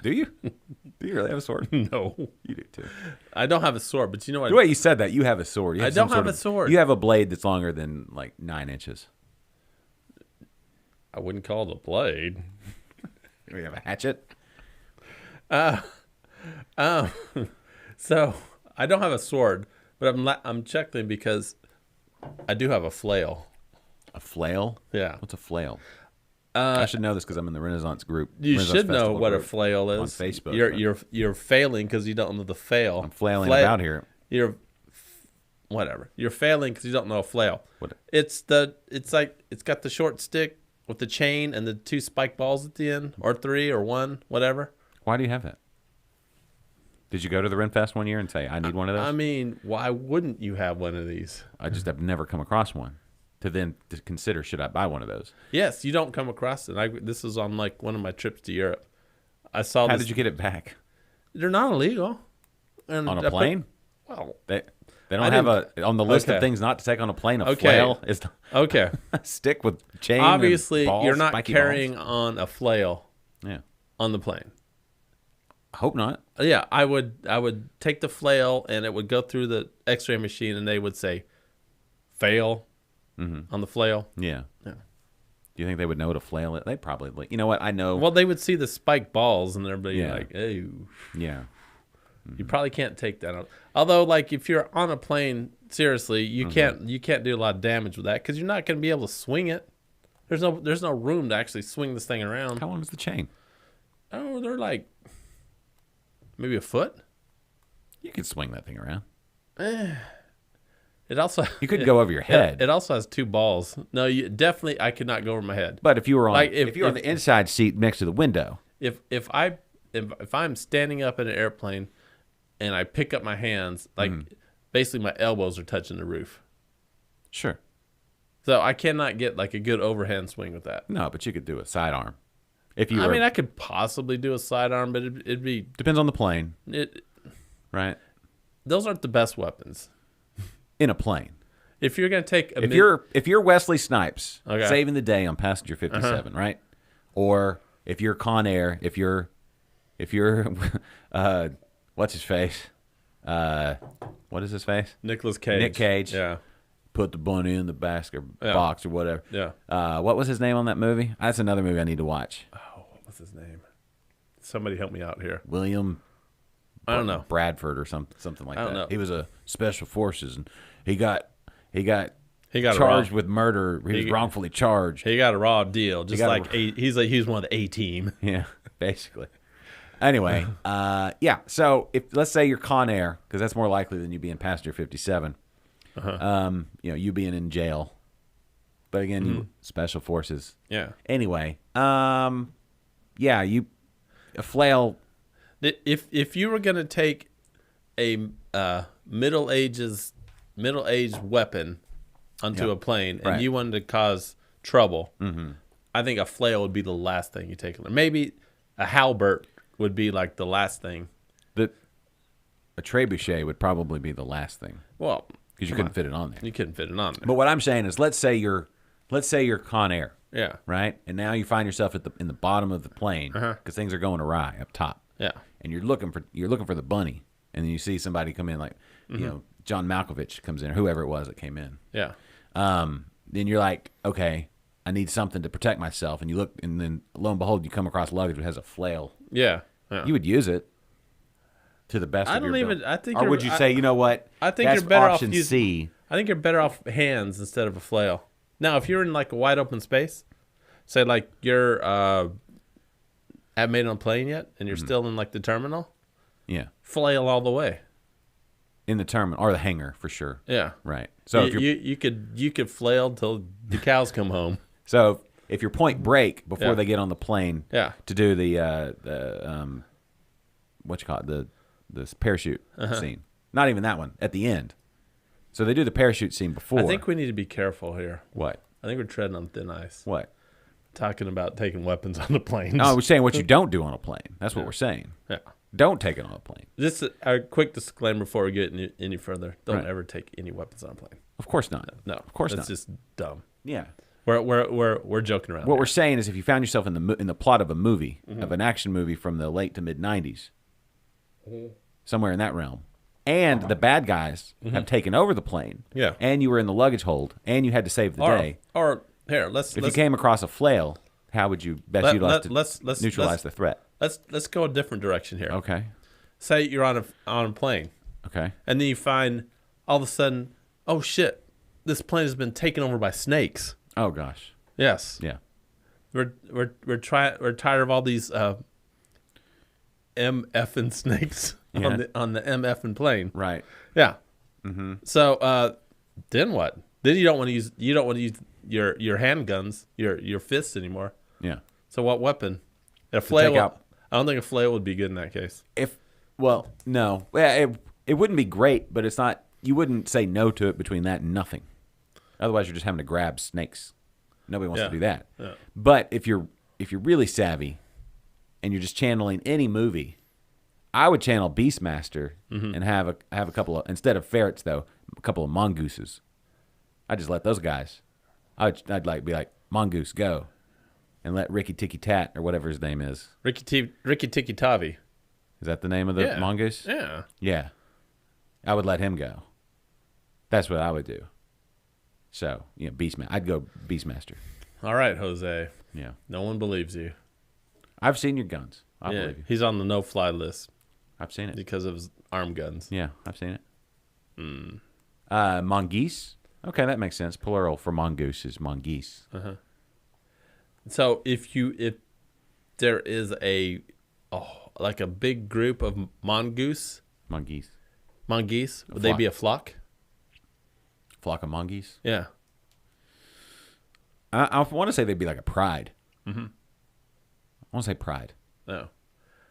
Do you? Do you really have a sword? No. You do too. I don't have a sword, but you know what? The way you said that, you have a sword. You I have don't some have sort a sword. You have a blade that's longer than like 9 inches. I wouldn't call it a blade. You have a hatchet. So I don't have a sword, but I'm checking because I do have a flail. A flail? Yeah. What's a flail? I should know this because I'm in the Renaissance group. You Renaissance should know Festival what a group flail is on Facebook. You're failing because you don't know the flail. I'm flailing about here. Whatever. You're failing because you don't know a flail. What? It's like it's got the short stick with the chain and the 2 spike balls at the end, or 3 or 1, whatever. Why do you have that? Did you go to the Renfest one year and say, I need one of those? I mean, why wouldn't you have one of these? I just have never come across one to consider, should I buy one of those? Yes, you don't come across it. This is on like one of my trips to Europe. I saw How this. did you get it back? They're not illegal. And On a plane? Well, They don't have on the list Okay. of things not to take on a plane. A Okay. flail is okay. a stick with chain. Obviously, and balls, you're not spiky carrying on a flail balls. Yeah, on the plane. I hope not. Yeah, I would take the flail and it would go through the X-ray machine and they would say, "Fail," on the flail. Yeah. Yeah. Do you think they would know what a flail is? They probably. You know what? I know. Well, they would see the spike balls and everybody Yeah. like, "Ew." Yeah. You probably can't take that out. Although, like, if you're on a plane, seriously, you can't do a lot of damage with that because you're not going to be able to swing it. There's no room to actually swing this thing around. How long is the chain? Oh, they're like maybe a foot. You could swing that thing around. It also You could go over your head. It also has 2 balls. No, I could not go over my head. But if you were on, Like, if you're on the inside seat next to the window, If I'm standing up in an airplane and I pick up my hands, like basically my elbows are touching the roof. sure. So I cannot get like a good overhand swing with that. No, but you could do a sidearm. If you I were, mean, I could possibly do a sidearm, but it'd be depends on the plane, right? those aren't the best weapons. In a plane. If you're gonna take If you're Wesley Snipes Okay. saving the day on passenger 57, right? Or if you're Con Air, if you're what's his face? What is his face? Nicolas Cage. Nick Cage. Yeah. Put the bunny in the basket Yeah. box or whatever. Yeah. What was his name on that movie? That's another movie I need to watch. Oh, what's his name? Somebody help me out here. William I don't know. Bradford or something like I that. don't know. He was a special forces and he got He got charged a raw, with murder. He was wrongfully charged. He got a raw deal, just got a like he's one of the A team. Yeah, basically. Anyway, yeah. So if let's say you're Con Air, because that's more likely than you being passenger 57. You being in jail. But again, you special forces. Yeah. Anyway, a flail. If you were gonna take a middle aged weapon onto a plane and you wanted to cause trouble, I think a flail would be the last thing you take. Maybe a halberd would be like the last thing. A trebuchet would probably be the last thing Well, because you couldn't fit it on there. you couldn't fit it on there. But what I'm saying is, let's say you're Con Air, Yeah. right? And now you find yourself in the bottom of the plane because things are going awry up top. Yeah. And you're looking for the bunny, and then you see somebody come in like John Malkovich comes in or whoever it was that came in. Yeah. Then you're like, okay, I need something to protect myself, and you look, and then lo and behold, you come across luggage that has a flail. Yeah. Yeah. You would use it to the best. I of your don't even- ability. I think or you're- would you say, you know what? I think That's you're better off option using- C. I think you're better off hands instead of a flail. Now, if you're in like a wide open space, say like you're haven't made it on a plane yet, and you're still in like the terminal, Yeah. flail all the way. In the terminal or the hangar for sure. Yeah. Right. So if you're, you could flail till the cows come home. so if your point break before Yeah. they get on the plane Yeah. to do the what you call it, the parachute scene. Not even that one, at the end. So they do the parachute scene before. I think we need to be careful here. What? I think we're treading on thin ice. What? Talking about taking weapons on the planes. No, we're saying what you don't do on a plane. That's what we're saying. Yeah. Don't take it on a plane. Just a quick disclaimer before we get any further. Don't Right. ever take any weapons on a plane. Of course not. No. Of course that's not. just dumb. Yeah. We're joking around. What here. we're saying is if you found yourself in the plot of a movie, of an action movie from the late to mid 90s, somewhere in that realm, and the bad guys have taken over the plane, Yeah. and you were in the luggage hold, and you had to save the day, Or here, let's if you came across a flail, how would you best utilize to neutralize the threat? let's go a different direction here. Okay. Say you're on a plane, Okay. and then you find all of a sudden, oh shit, this plane has been taken over by snakes. Oh gosh. Yes. Yeah. We're tired of all these MF and snakes Yeah. on the MF and plane. Right. Yeah. Mm-hmm. So then what? Then you don't want to use your handguns, your fists anymore. Yeah. So what weapon? A flail. take out- I don't think a flail would be good in that case. No. Well, it wouldn't be great, but it's not. You wouldn't say no to it between that and nothing. Otherwise, you're just having to grab snakes. Nobody wants Yeah. to do that. Yeah. But if you're really savvy, and you're just channeling any movie, I would channel Beastmaster and have a couple of, instead of ferrets though, a couple of mongooses. I just let those guys. I'd be like mongoose go, and let Ricky Tikki Tat or whatever his name is. Ricky Tikki Tavi. Is that the name of the Yeah. mongoose? Yeah. Yeah. I would let him go. That's what I would do. So, Beastmaster. I'd go Beastmaster. All right, Jose. Yeah. No one believes you. I've seen your guns. I Yeah. believe you. He's on the no-fly list I've seen it. because of his arm guns. Yeah, I've seen it. Mongoose. Okay, that makes sense. Plural for mongoose is mongoose. So if there is like a big group of mongoose, Mongoose. would they be a flock? Flock of mongoose. Yeah. I want to say they'd be like a pride. Mm-hmm. I want to say pride. No.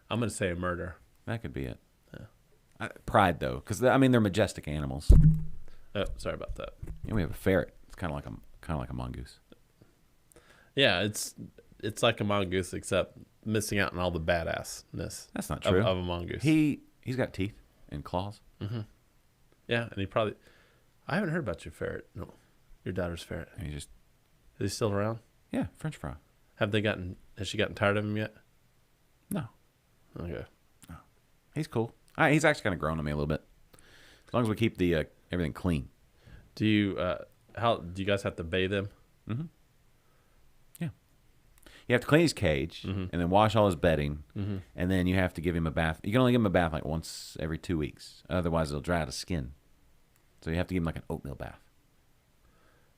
I'm going to say a murder. That could be it. Yeah. Pride, though, because they're majestic animals. Oh, sorry about that. We have a ferret. It's kind of like a mongoose. Yeah, it's like a mongoose except missing out on all the badassness. That's not of true. a mongoose. He's got teeth and claws. Yeah, and I haven't heard about your ferret. No, your daughter's ferret. And he just Is he still around? French fry. Has she gotten tired of him yet? No, Okay. he's cool. He's actually kind of grown on me a little bit. As long as we keep the everything clean. Do you do you guys have to bathe him? You have to clean his cage and then wash all his bedding, and then you have to give him a bath. You can only give him a bath like once every 2 weeks. Otherwise, it'll dry out his skin. So you have to give him like an oatmeal bath.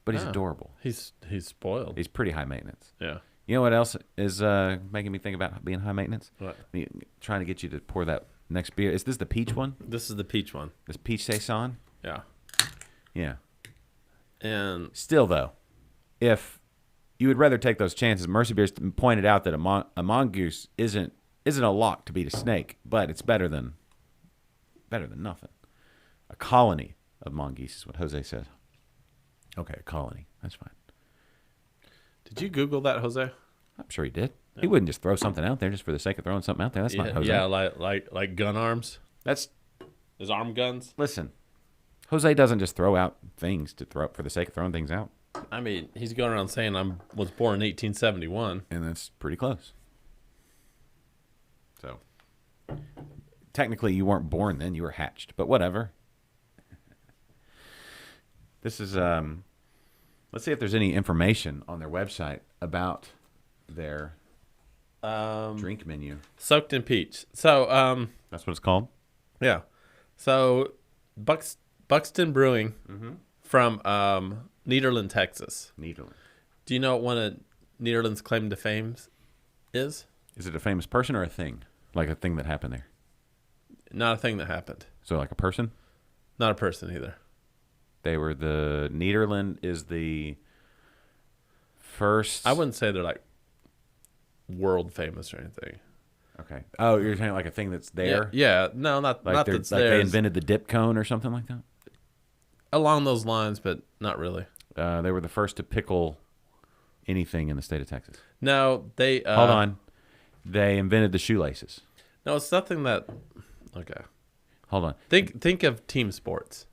But he's adorable. He's spoiled. He's pretty high maintenance. Yeah. You know what else is making me think about being high maintenance? What? Trying to get you to pour that next beer. Is this the peach one? This is the peach one. This peach saison? Yeah. Yeah. And Still, though, if you would rather take those chances, Mercy Beers pointed out that a mongoose isn't a lock to beat a snake, but it's better than nothing. A colony of mongoose is what Jose said. Okay, a colony. That's fine. did you Google that, Jose? I'm sure he did. He wouldn't just throw something out there just for the sake of throwing something out there. That's not Jose. Yeah, like gun arms. That's His arm guns. listen. Jose doesn't just throw out things to throw for the sake of throwing things out, I mean, he's going around saying was born in 1871. and that's pretty close. So technically, you weren't born then; you were hatched. But whatever. This is let's see if there's any information on their website about their drink menu. Soaked in peach. So That's what it's called. yeah. So Buxton Brewing from Nederland, Texas. Needle. Do you know what one of Nederland's claim to fame is? Is it a famous person or a thing? Like a thing that happened there? Not a thing that happened. So like a person? Not a person either. They were the Nederland is the first. I wouldn't say they're like world famous or anything. Okay. Oh, you're saying like a thing that's there? Yeah. No, not that's like there. they invented the dip cone or something like that? Along those lines, but not really. They were the first to pickle anything in the state of Texas. No, they Hold on. They invented the shoelaces. No, it's nothing that. Okay. Hold on. Think of team sports.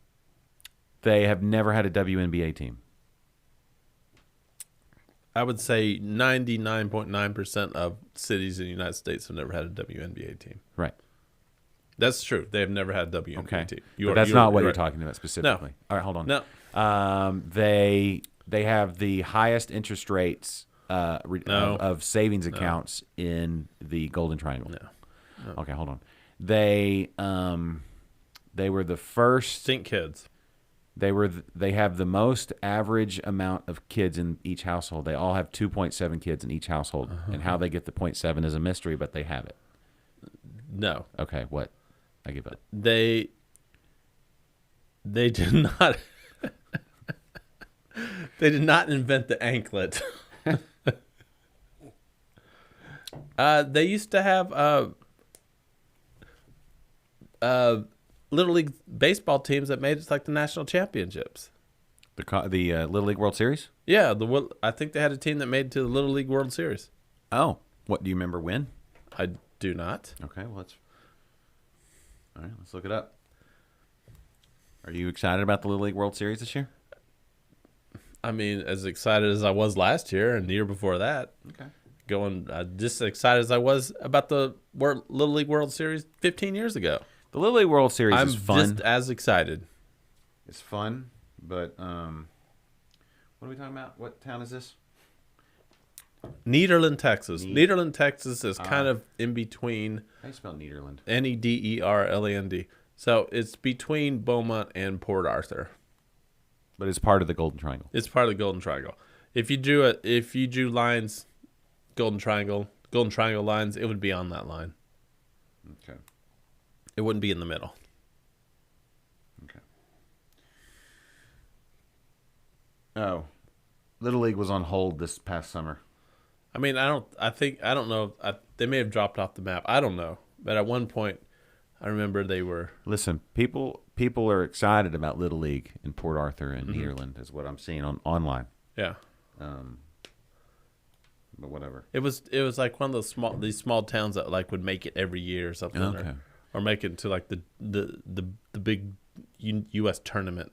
They have never had a WNBA team. I would say 99.9% of cities in the United States have never had a WNBA team. Right. That's true. They have never had a WNBA Okay. team. But that's not what you're right. talking about specifically. No. All right, hold on. No. They have the highest interest rates of savings accounts in the Golden Triangle. No. Okay, hold on. They were the first. Think kids. They have the most average amount of kids in each household. They all have 2.7 kids in each household, and how they get the 0.7 is a mystery, but they have it. No. Okay, what? I give up. They did not. They did not invent the anklet. They used to have Little League baseball teams that made it to, like the national championships. The Little League World Series? Yeah, I think they had a team that made it to the Little League World Series. Oh, what do you remember when? I do not. Okay, well all right. Let's look it up. Are you excited about the Little League World Series this year? I mean, as excited as I was last year and the year before that. Okay. Just as excited as I was about the Little League World Series 15 years ago. The Little League World Series I'm is fun. just as excited. It's fun, but what are we talking about? What town is this? Nederland, Texas. Nederland, Texas is kind of in between. How do you spell Nederland? Nederland. So it's between Beaumont and Port Arthur. But it's part of the Golden Triangle. It's part of the Golden Triangle. If you drew lines, Golden Triangle lines, it would be on that line. Okay. It wouldn't be in the middle. Okay. Oh, Little League was on hold this past summer. I mean, I don't know. They may have dropped off the map. I don't know. But at one point, I remember they were. Listen, people are excited about Little League in Port Arthur and Nederland, is what I'm seeing online. Yeah. But whatever. It was like one of these small towns that like would make it every year or something, Okay. or make it to like the big U.S. tournament.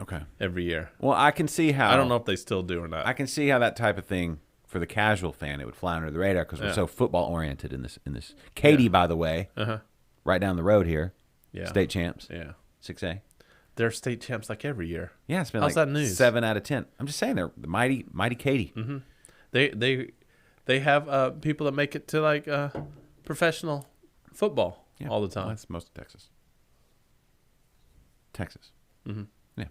Okay. Every year. Well, I can see how. I don't know if they still do or not. I can see how that type of thing for the casual fan, it would fly under the radar because we're so football oriented in this. Katy, by the way, right down the road here, state champs, 6A. They're state champs like every year. Yeah, it's been How's like that news? 7 out of 10. I'm just saying they're the mighty Katy. Mm-hmm. They have people that make it to like professional football all the time. Well, that's most of Texas. Mm-hmm. Yeah.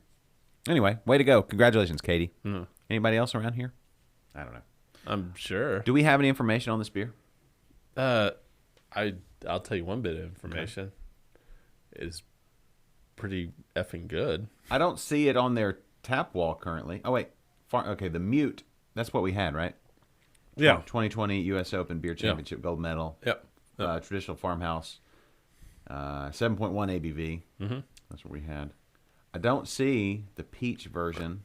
Anyway, way to go! Congratulations, Katy. Mm-hmm. Anybody else around here? I don't know. I'm sure. Do we have any information on this beer? I'll tell you one bit of information. It's pretty effing good. I don't see it on their tap wall currently. Oh wait, okay, the Mute. That's what we had, right? Yeah. 2020 U.S. Open Beer Championship gold medal. Yep. Traditional farmhouse. 7.1 ABV. Mm-hmm. That's what we had. I don't see the peach version.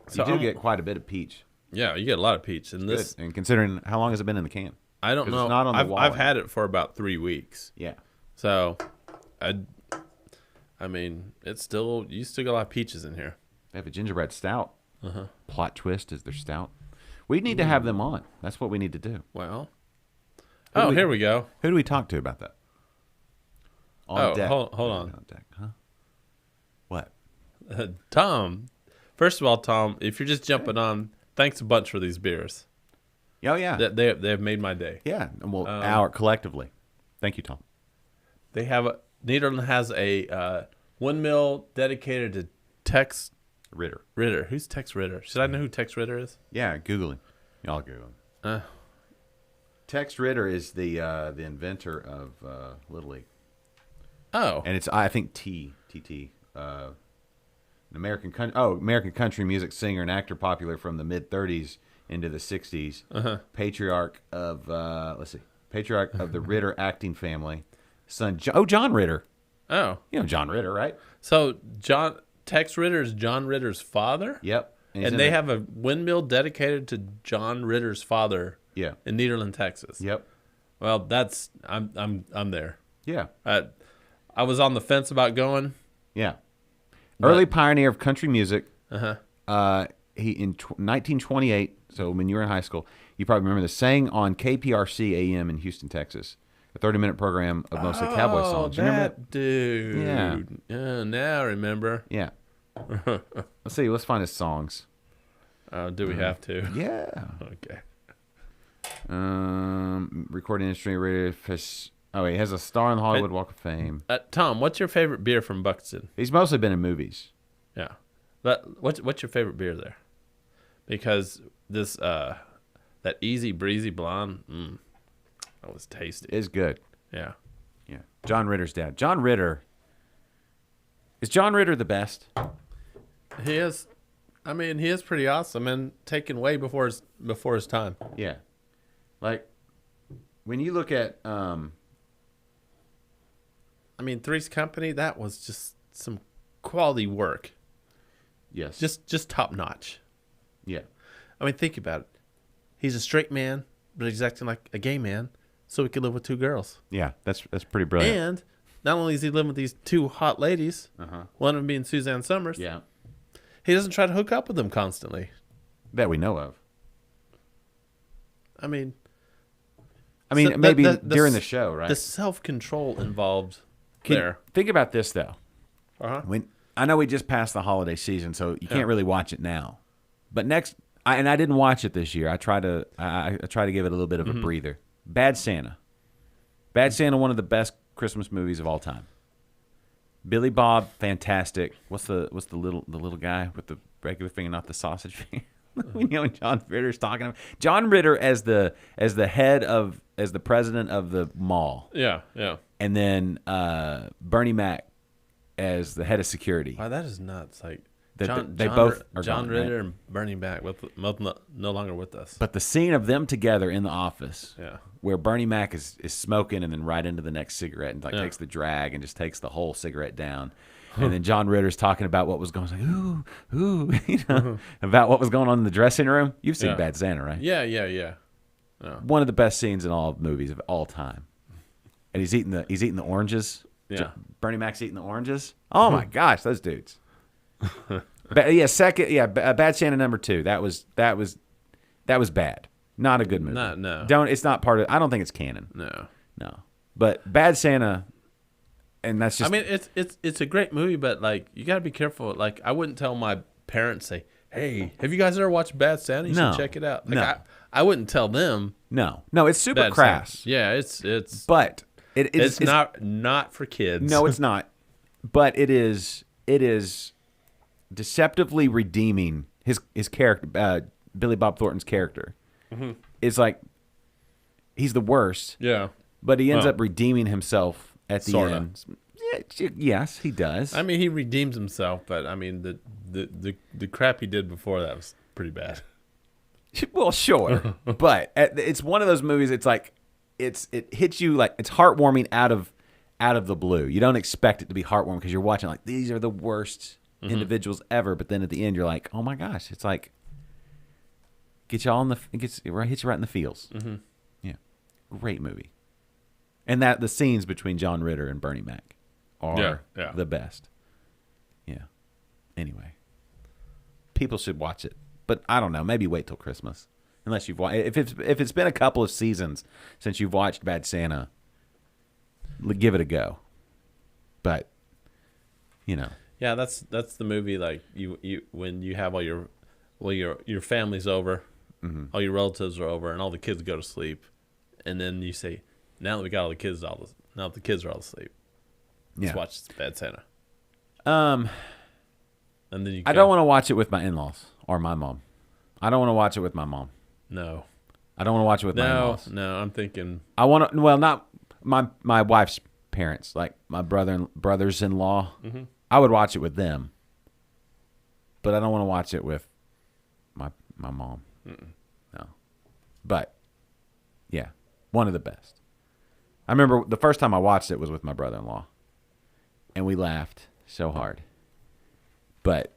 So you do get quite a bit of peach. Yeah, you get a lot of peach. And this, good. And considering how long has it been in the can? I don't know. It's not on the wall. I've had it for about 3 weeks. Yeah. So, I mean, it's still you still got a lot of peaches in here. They have a gingerbread stout. Plot twist is their stout. We need to have them on. That's what we need to do. Well, here we go. Who do we talk to about that? On deck. Hold on. On deck, huh? What? Tom. First of all, Tom, if you're just jumping on, thanks a bunch for these beers. Oh yeah. They have made my day. Yeah, and we'll our collectively. Thank you, Tom. They have Nederland has a windmill dedicated to Tex Ritter. Who's Tex Ritter? Should I know who Tex Ritter is? Yeah, Google him. Y'all Google him. Tex Ritter is the inventor of Little League. Oh, And it's I think TT an American country music singer and actor, popular from the mid '30s into the '60s. Patriarch of the Ritter acting family. Son, John Ritter. Oh, You know John Ritter, right? so Tex Ritter is John Ritter's father. Yep. And they have a windmill dedicated to John Ritter's father. Yeah. In Nederland, Texas. Yep. Well, I'm there. Yeah. I was on the fence about going. Yeah. Early pioneer of country music. Uh-huh. He in 1928. So when you were in high school, you probably remember this. Sang on KPRC AM in Houston, Texas, a 30-minute program of mostly cowboy songs. You remember that? That dude. Yeah. Now I remember. Yeah. Let's see. Let's find his songs. Do we have to? Yeah. Okay. Recording industry, radio. Oh, he has a star on the Hollywood Walk of Fame. Tom, what's your favorite beer from Buxton? He's mostly been in movies. Yeah. What's your favorite beer there? Because this that Easy Breezy Blonde, that was tasty. It's good. Yeah. Yeah. John Ritter's dad. John Ritter. Is John Ritter the best? He is. I mean, he is pretty awesome and taken way before his time. Yeah. Like when you look at I mean, Three's Company, that was just some quality work. yes. Just top notch. yeah. I mean, think about it. He's a straight man, but he's acting like a gay man, so he could live with two girls. Yeah, that's pretty brilliant. And not only is he living with these two hot ladies, one of them being Suzanne Summers, yeah. he doesn't try to hook up with them constantly. That we know of. I mean, maybe during the show, right? The self-control involved there. Think about this though. Uh-huh. When I know we just passed the holiday season, so you can't really watch it now. But I didn't watch it this year. I try to give it a little bit of a breather. Bad Santa. Bad Santa, one of the best Christmas movies of all time. Billy Bob, fantastic. What's the little guy with the regular finger, not the sausage finger? You know when John Ritter's talking about John Ritter as the president of the mall. Yeah, yeah. And then Bernie Mac as the head of security. Wow, that is nuts. Like both are John gone, Ritter right? and Bernie Mac both no longer with us. But the scene of them together in the office, Yeah. where Bernie Mac is smoking and then right into the next cigarette and takes the drag and just takes the whole cigarette down. And then John Ritter's talking about what was going on, about what was going on in the dressing room. You've seen Bad Santa, right? Yeah. One of the best scenes in all movies of all time. And he's eating the oranges. Yeah. Bernie Mac's eating the oranges. Oh my gosh, those dudes. Bad Santa number 2. That was bad. Not a good movie. No. It's not part of. I don't think it's canon. No. But Bad Santa, and that's just. I mean, it's a great movie, but like you got to be careful. Like I wouldn't tell my parents, say, "Hey, have you guys ever watched Bad Santa? You should check it out." Like, No. I wouldn't tell them. No, it's super Bad crass. Santa. Yeah, it's But it's not for kids. No, it's not. But it is deceptively redeeming his character. Billy Bob Thornton's character is like he's the worst. Yeah. But he ends up redeeming himself at the Sorta. end. Yeah, yes, he does. I mean, he redeems himself, but I mean the crap he did before that was pretty bad. Well, sure, but it's one of those movies. It's like it hits you like it's heartwarming out of the blue. You don't expect it to be heartwarming because you're watching like these are the worst individuals ever. But then at the end, you're like, oh my gosh, it's like hits you right in the feels. Yeah, great movie. And the scenes between John Ritter and Bernie Mac are the best. Yeah. Anyway, people should watch it. But I don't know. Maybe wait till Christmas, unless you've watched. If it's been a couple of seasons since you've watched Bad Santa, give it a go. But Yeah, that's the movie. Like you when you have all your family's over, all your relatives are over, and all the kids go to sleep, and then you say, now that we got all the kids now that the kids are all asleep, let's watch Bad Santa. And then I don't want to watch it with my in-laws or my mom. I don't want to watch it with my mom. No. I don't want to watch it with my in-laws. No, I'm thinking. I want to. Well, not my wife's parents, like my brothers-in-law. I would watch it with them, but I don't want to watch it with my mom. No. But, yeah, one of the best. I remember the first time I watched it was with my brother-in-law, and we laughed so hard. But,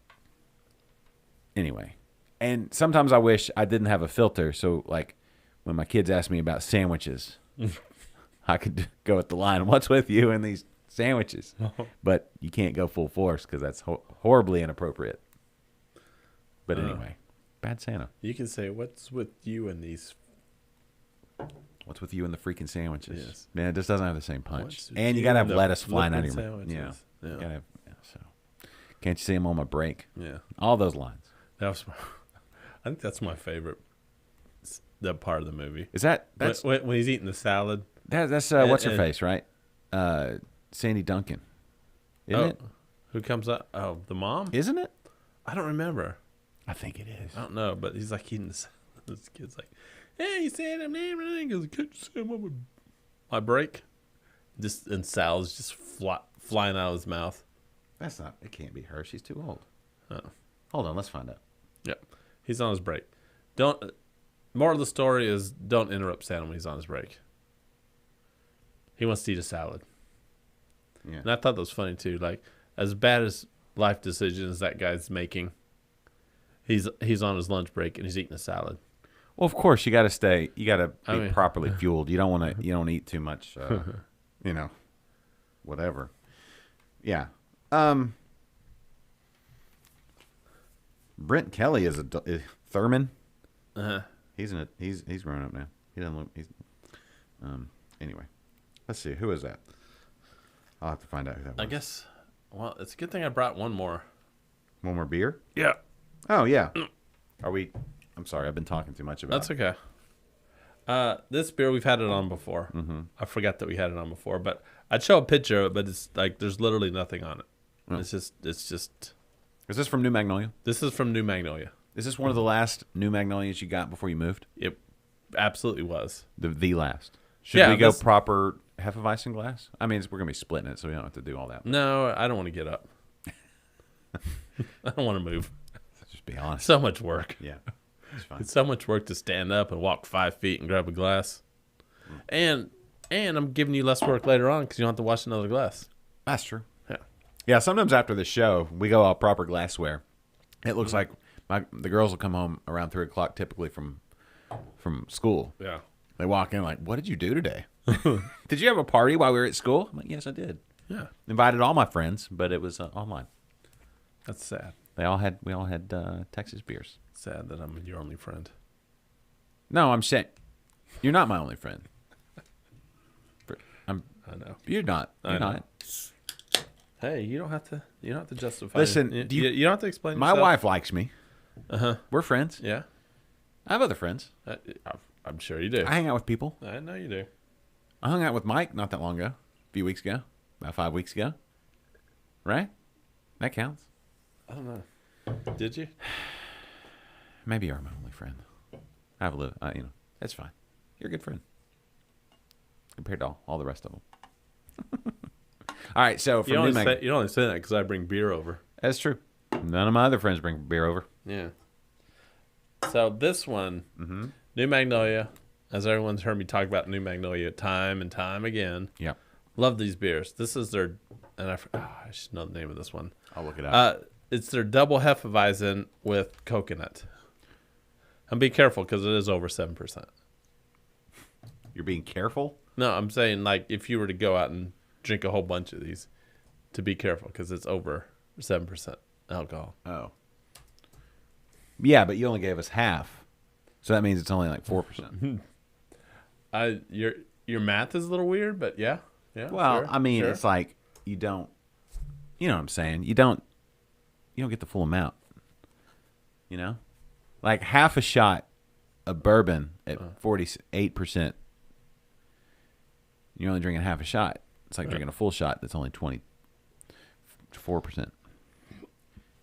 anyway. And sometimes I wish I didn't have a filter, so, like, when my kids ask me about sandwiches, I could go with the line, what's with you and these sandwiches? But you can't go full force because that's horribly inappropriate. But anyway, bad Santa. You can say, what's with you and these? What's with you and the freaking sandwiches? Yes. Man, it just doesn't have the same punch. What's with And you you got to and have the lettuce flying out of liquid your mouth. sandwiches? Yeah. Yeah. Gotta have, so. Can't you see them on my break? Yeah. All those lines. That was I think that's my favorite that part of the movie. Is that's when he's eating the salad? that's what's her face, right? Sandy Duncan. Isn't it? Who comes up? Oh, the mom? Isn't it? I don't remember. I think it is. I don't know, but he's like eating the salad. This kid's like, hey, he said I'm name and he goes, can't you see him on my break? Just and salad's just flying out of his mouth. That's not. It can't be her. She's too old. Oh. Hold on. Let's find out. Yep. He's on his break. More of the story is don't interrupt Santa when he's on his break. He wants to eat a salad. Yeah. And I thought that was funny too. Like, as bad as life decisions that guy's making, he's on his lunch break and he's eating a salad. Well, of course, you got to stay. You got to be I mean- properly fueled. You don't want to. You don't eat too much. Whatever. Yeah. Brent Kelly is Thurman. Uh-huh. He's grown up now. He doesn't look. Anyway, let's see. Who is that? I'll have to find out who that was. I guess. Well, it's a good thing I brought one more. One more beer. Yeah. Oh yeah. Are we? I'm sorry. I've been talking too much about. That's okay. This beer we've had it on before. Mm-hmm. I forgot that we had it on before, but I'd show a picture of it, but it's like there's literally nothing on it. Oh. It's just. Is this from New Magnolia? This is from New Magnolia. Is this one of the last New Magnolias you got before you moved? It absolutely was. The last. Should Yeah, we go this- proper Hefeweizen glass? I mean, we're gonna be splitting it, so we don't have to do all that. No, I don't want to get up. I don't want to move. Let's just be honest. So much work. Yeah, it's fine. It's so much work to stand up and walk 5 feet and grab a glass. And I'm giving you less work later on because you don't have to wash another glass. That's true. Yeah. Yeah, sometimes after the show, we go all proper glassware. It looks like the girls will come home around 3 o'clock, typically from school. Yeah. They walk in like, "What did you do today? Did you have a party while we were at school?" I'm like, "Yes, I did. Yeah. Invited all my friends, but it was online. That's sad. We all had Texas beers. Sad that I'm your only friend. No, I'm saying you're not my only friend. I know. You're not. You're I know. not. Hey, you don't have to justify. Listen, it. do you- You don't have to explain. My yourself. wife likes me. Uh-huh. We're friends. Yeah. I have other friends. I'm sure you do. I hang out with people. I know you do. I hung out with Mike not that long ago. A few weeks ago. About 5 weeks ago. Right? That counts. I don't know. Did you? Maybe you're my only friend. I have a little, that's fine. You're a good friend. Compared to all the rest of them. All right, so from You New only Mag- say, you only say that because I bring beer over. That's true. None of my other friends bring beer over. Yeah. So this one, New Magnolia, as everyone's heard me talk about New Magnolia time and time again. Yep. Love these beers. This is their, and I should know the name of this one. I'll look it up. It's their double Hefeweizen with coconut. And be careful because it is over 7%. You're being careful? No, I'm saying like if you were to go out and drink a whole bunch of these, to be careful because it's over 7% alcohol. Oh. Yeah, but you only gave us half. So that means it's only like 4%. Your math is a little weird, but yeah. Well, sure, I mean, sure. it's like you don't, you know what I'm saying? You don't get the full amount. You know? Like half a shot of bourbon at 48%. You're only drinking half a shot. It's like drinking a full shot that's only 24%.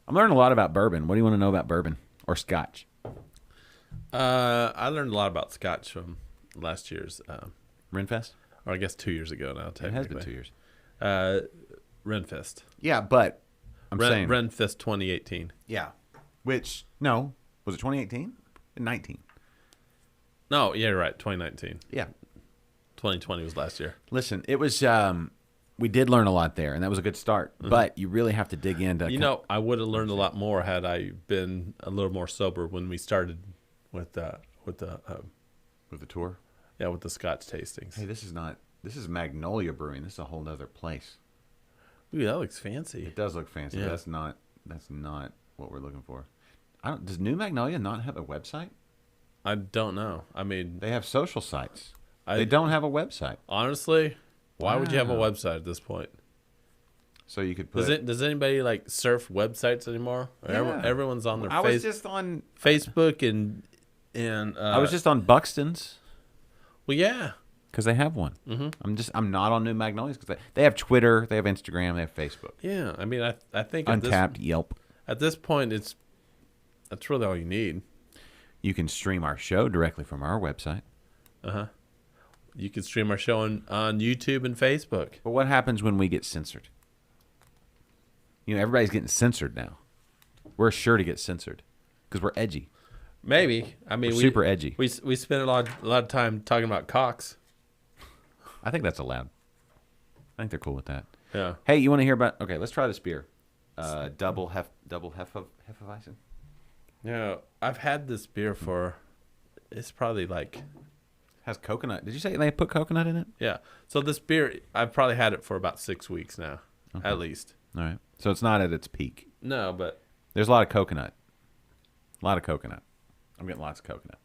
I'm learning a lot about bourbon. What do you want to know about bourbon or scotch? I learned a lot about Scotch from last year's, Renfest? or I guess 2 years ago now. It has been technically. 2 years. Renfest. Yeah, but I'm saying Renfest 2018. yeah. Which no, was it 2018? 19. No, yeah, you're right. 2019. Yeah. 2020 was last year. Listen, it was we did learn a lot there, and that was a good start. But you really have to dig into. You know, I would have learned a lot more had I been a little more sober when we started with the with the tour. yeah, with the Scotch tastings. Hey, this is Magnolia Brewing. This is a whole other place. Ooh, that looks fancy. It does look fancy. Yeah. But that's not what we're looking for. Does New Magnolia not have a website? I don't know. I mean, They have social sites. They don't have a website. honestly, why would you have a Wow. website at this point? So you could put. Does anybody like surf websites anymore? Yeah. Everyone's on their I was just on. Facebook and I was just on Buxton's well, yeah. because they have one. I'm not on New Magnolias because they have Twitter, they have Instagram, they have Facebook, Yeah, I mean, I think Untapped, Yelp. at this point, that's really all you need. You can stream our show directly from our website. You can stream our show on YouTube and Facebook. But what happens when we get censored? You know, everybody's getting censored now. We're sure to get censored because we're edgy. Maybe. I mean, We're super edgy. We spend a lot of time talking about cocks. I think that's allowed. I think they're cool with that. Yeah. Hey, you want to hear about? Okay, let's try this beer. Double Hefeweizen. Yeah, I've had this beer for. It's probably like. Has coconut. Did you say they put coconut in it? Yeah. So this beer, I've probably had it for about 6 weeks now, at least. All right. So it's not at its peak. No, but There's a lot of coconut. A lot of coconut. I'm getting lots of coconut.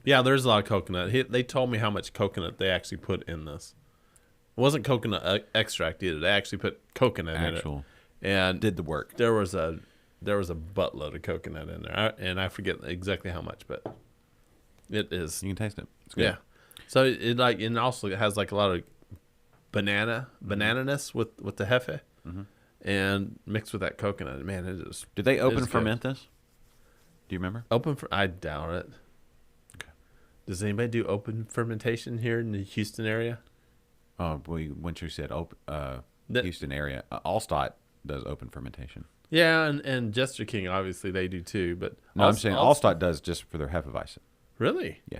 yeah, there's a lot of coconut. They told me how much coconut they actually put in this. It wasn't coconut extract either. They actually put coconut Actual. in it, and Did the work. there was a buttload of coconut in there, and I forget exactly how much, but it is. You can taste it. It's good. Yeah. So it also has like a lot of banana-ness with the hefe, and mixed with that coconut. Man, it is. Did they it open is good. ferment this? Do you remember? Open for? I doubt it. Okay. Does anybody do open fermentation here in the Houston area? Oh, well, once you said That- Houston area, Allstott does open fermentation. Yeah, and Jester King obviously they do too. But No, I'm saying Allstott does just for their Hefeweizen. Really? Yeah.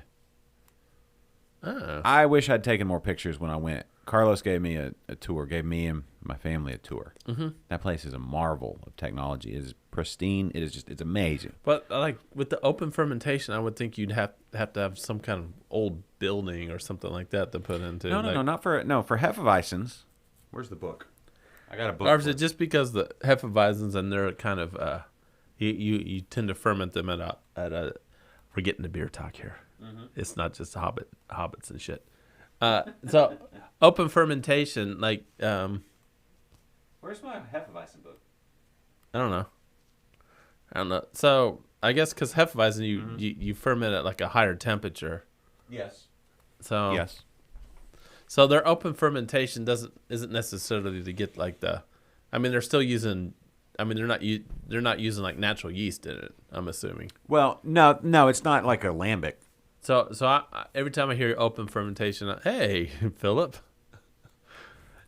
Oh. I wish I'd taken more pictures when I went. Carlos gave me a tour, gave me and my family a tour. Mm-hmm. That place is a marvel of technology. It is pristine. It's amazing. But like with the open fermentation, I would think you'd have to have some kind of old building or something like that to put into. No, not for Hefeweizens. Where's the book? I got a book. Or is it just because the Hefeweizens and they're kind of you tend to ferment them at a we're getting to beer talk here. Mm-hmm. It's not just hobbits and shit. So open fermentation, like Where's my Hefeweizen book? I don't know. So I guess because Hefeweizen you ferment at like a higher temperature. Yes. So Yes. So their open fermentation isn't necessarily to get like the. I mean, they're still using. I mean, they're not using like natural yeast in it. I'm assuming. Well, no, it's not like a lambic. So I every time I hear open fermentation, hey Philip.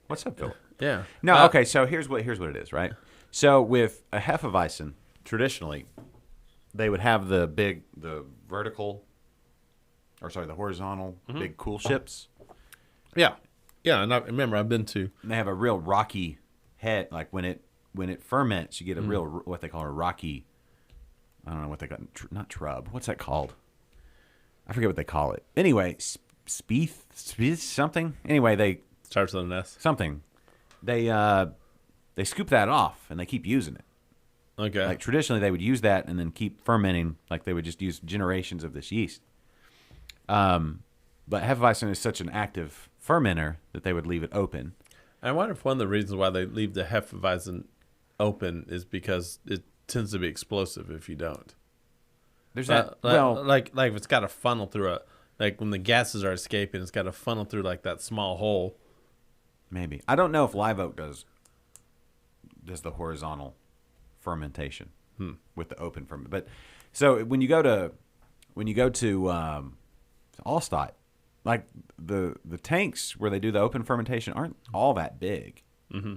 What's up, Phil? Yeah. No, okay. So here's what it is, right? So with a Hefeweizen, traditionally, they would have the horizontal big cool ships. Yeah. Yeah, and I remember I've been to. And they have a real rocky head. Like when it ferments, you get a real what they call a rocky. I don't know what they got. Not trub. What's that called? I forget what they call it. Anyway, Spieth something. Anyway, they Starts with an S. something. They scoop that off and they keep using it. Okay. Like traditionally, they would use that and then keep fermenting. Like they would just use generations of this yeast. But Hefeweizen is such an active fermenter that they would leave it open. I wonder if one of the reasons why they leave the Hefeweizen open is because it tends to be explosive if you don't. There's that. Like if it's got a funnel through like when the gases are escaping, it's got a funnel through like that small hole. Maybe I don't know if Live Oak does the horizontal fermentation with the open ferment. But so when you go to Allstott, like the tanks where they do the open fermentation aren't all that big. Mm-hmm.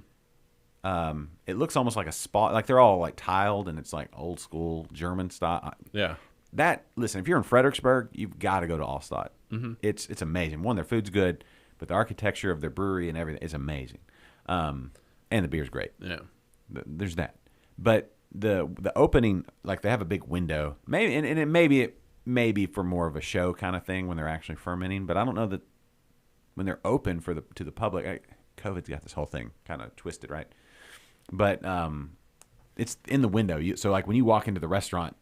It looks almost like a spa. Like they're all like tiled, and it's like old school German style. Yeah. Listen, if you're in Fredericksburg, you've got to go to Allstott. It's amazing. One, their food's good, but the architecture of their brewery and everything is amazing. And the beer's great. Yeah. There's that. But the opening, like they have a big window, maybe, and it may be for more of a show kind of thing when they're actually fermenting. But I don't know that when they're open to the public. COVID's got this whole thing kind of twisted, right? But it's in the window. So like when you walk into the restaurant,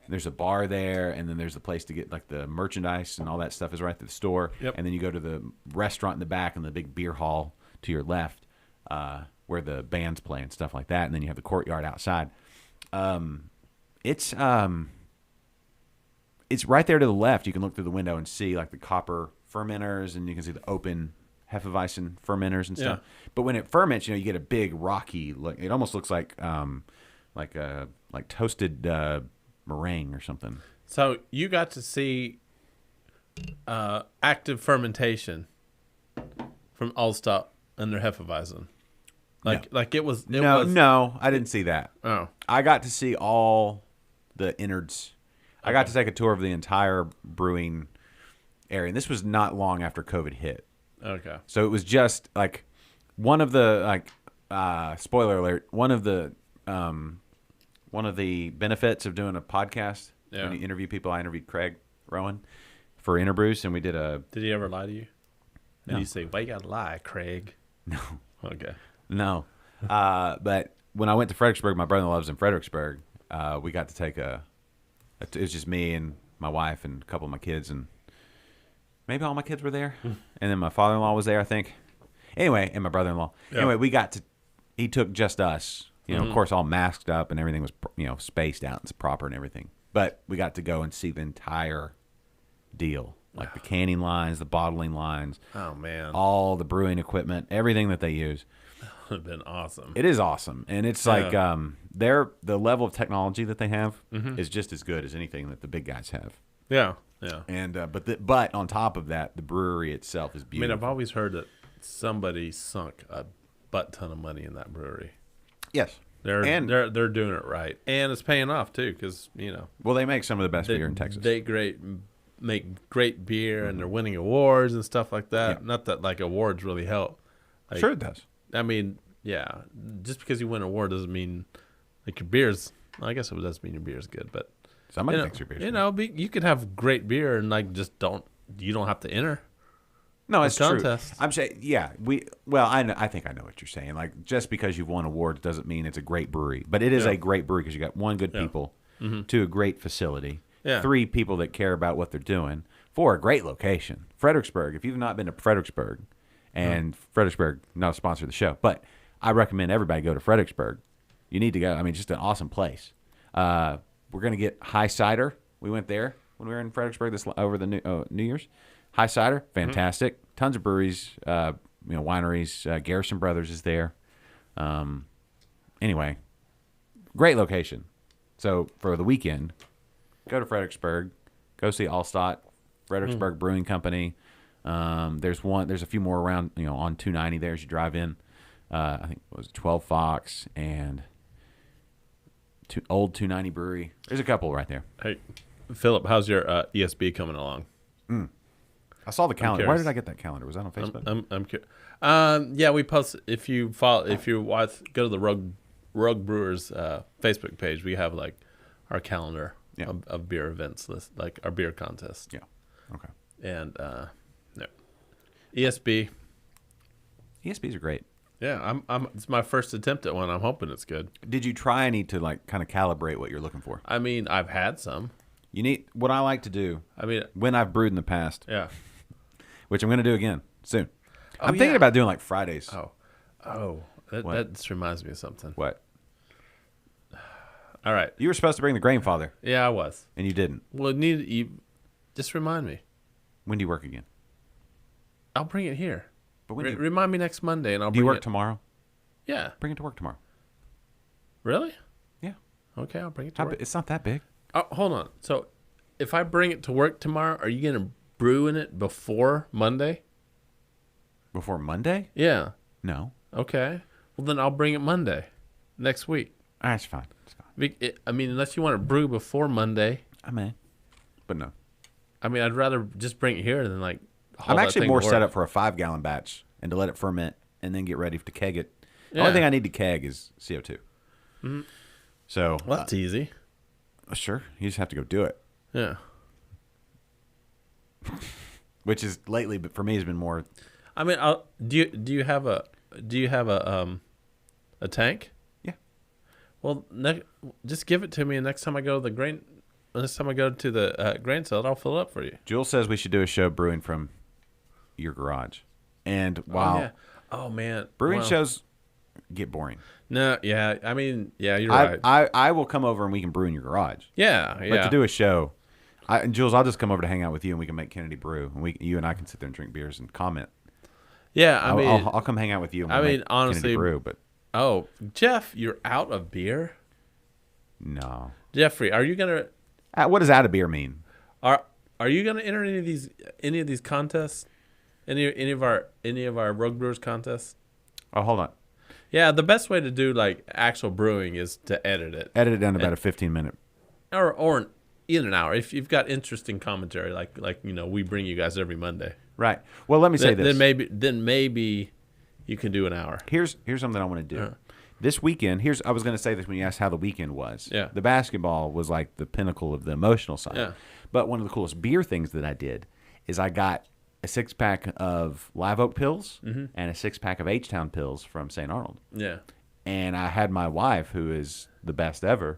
there's a bar there, and then there's a place to get like the merchandise and all that stuff is right at the store. Yep. And then you go to the restaurant in the back and the big beer hall to your left, where the band's play and stuff like that. And then you have the courtyard outside. It's right there to the left. You can look through the window and see like the copper fermenters, and you can see the open Hefeweizen fermenters and stuff. Yeah. But when it ferments, you get a big rocky look. It almost looks like toasted meringue or something. So you got to see active fermentation from Allstott and their Hefeweizen. Like it was. No, I didn't see that. Oh, I got to see all the innards. I got to take a tour of the entire brewing area, and this was not long after COVID hit. Okay. So it was just like one of the spoiler alert. One of the benefits of doing a podcast when you interview people. I interviewed Craig Rowan for Interbrews, and we did a. Did he ever lie to you? No. Did you say, "Why you gotta lie, Craig"? No. Okay. No. But when I went to Fredericksburg, my brother-in-law lives in Fredericksburg. We got to take it was just me and my wife and a couple of my kids, and maybe all my kids were there. And then my father-in-law was there, I think. Anyway, and my brother-in-law. Yep. Anyway, he took just us. Of course, all masked up, and everything was, spaced out and proper and everything. But we got to go and see the entire deal, like the canning lines, the bottling lines. Oh, man. All the brewing equipment, everything that they use. That would have been awesome. It is awesome. And it's like the level of technology that they have is just as good as anything that the big guys have. Yeah, yeah. And but on top of that, the brewery itself is beautiful. I mean, I've always heard that somebody sunk a butt ton of money in that brewery. Yes. They're doing it right, and it's paying off too, because well, they make some of the best beer in Texas. They make great beer, and they're winning awards and stuff like that. Yeah. Not that like awards really help. Like, sure, it does. I mean, yeah, just because you win an award doesn't mean like your beer's. I guess it does mean your beer's good, but somebody thinks your beer's good. You could have great beer and like you don't have to enter. No, it's contest. True. I'm saying, yeah, I think I know what you're saying. Like, just because you've won awards doesn't mean it's a great brewery, but it is a great brewery because you got 1, good people, 2, a great facility, 3, people that care about what they're doing, 4, a great location. Fredericksburg. If you've not been to Fredericksburg, and Fredericksburg, not a sponsor of the show, but I recommend everybody go to Fredericksburg. You need to go. I mean, just an awesome place. We're gonna get High Cider. We went there when we were in Fredericksburg over the New Year's. High Cider, fantastic. Tons of breweries, wineries. Garrison Brothers is there. Anyway, great location. So for the weekend, go to Fredericksburg. Go see Allstott, Fredericksburg Brewing Company. There's a few more around, on 290 there as you drive in. I think it was 12 Fox and old 290 Brewery. There's a couple right there. Hey, Philip, how's your ESB coming along? I saw the calendar. Where did I get that calendar? Was that on Facebook? I'm curious. Yeah, we post if you go to the Rug Brewers Facebook page. We have like our calendar of beer events list, like our beer contest. Yeah. Okay. And ESB. ESBs are great. Yeah, it's my first attempt at one. I'm hoping it's good. Did you try any to like kind of calibrate what you're looking for? I mean, I've had some. You need what I like to do. I mean, when I've brewed in the past. Yeah. Which I'm going to do again soon. I'm thinking about doing like Fridays. That just reminds me of something. What? All right. You were supposed to bring the Grainfather. Yeah, I was. And you didn't. Well, just remind me. When do you work again? I'll bring it here. But remind me next Monday, and I'll. Do you work tomorrow? Yeah. Bring it to work tomorrow. Really? Yeah. Okay, I'll bring it to work. It's not that big. Oh, hold on. So, if I bring it to work tomorrow, are you gonna brew in it before Monday? Before Monday? Yeah. No. Okay. Well, then I'll bring it Monday, next week. That's fine. It's fine. I mean, unless you want to brew before Monday. I may, but no. I mean, I'd rather just bring it here than like. haul I'm that actually thing more to set work. up for a 5-gallon batch and to let it ferment and then get ready to keg it. The Yeah. only thing I need to keg is CO2. Mm-hmm. So Well, that's easy. sure, you just have to go do it. Yeah. Which is lately, but for me, has been more. I mean, do you have a tank? Yeah. Well, just give it to me, and next time I go to the grain sale, I'll fill it up for you. Jules says we should do a show brewing from your garage, and while Oh, yeah. Oh man, brewing Wow. shows get boring, No, yeah. I mean, yeah, you're right. I will come over and we can brew in your garage. Yeah. But to do a show, and Jules, I'll just come over to hang out with you, and we can make Kennedy brew, and you and I can sit there and drink beers and comment. Yeah, I'll come hang out with you. And we'll make honestly, Kennedy brew, but oh, Jeff, you're out of beer. no. Jeffrey, are you gonna What does out of beer mean? are you gonna enter any of these contests? Any of our Rogue Brewers contests? Oh, hold on. Yeah, the best way to do like actual brewing is to edit it. Edit it down to about a 15-minute. Or in an hour if you've got interesting commentary like we bring you guys every Monday. Right. Well, let me say this. Then maybe you can do an hour. Here's something I want to do. This weekend, I was going to say this when you asked how the weekend was. Yeah. The basketball was like the pinnacle of the emotional side. Yeah. But one of the coolest beer things that I did is I got a 6-pack of Live Oak Pills and a 6-pack of H-Town Pills from St. Arnold. Yeah. And I had my wife, who is the best ever,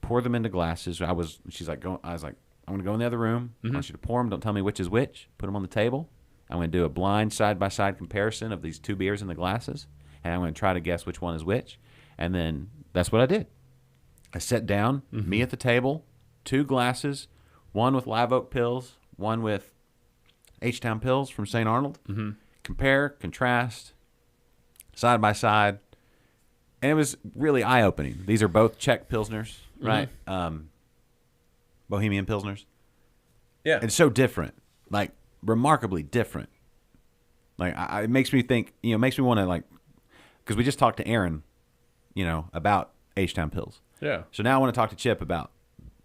pour them into glasses. I was like, I'm going to go in the other room. I want you to pour them. Don't tell me which is which. Put them on the table. I'm going to do a blind side-by-side comparison of these two beers in the glasses, and I'm going to try to guess which one is which. And then that's what I did. I sat down, me at the table, 2 glasses, one with Live Oak Pills, one with H-Town Pills from St. Arnold. Compare, contrast, side by side. And it was really eye-opening. These are both Czech Pilsners, right? Bohemian Pilsners. Yeah. It's so different, like remarkably different. Like it makes me think, makes me want to because we just talked to Aaron, about H-Town Pills. Yeah. So now I want to talk to Chip about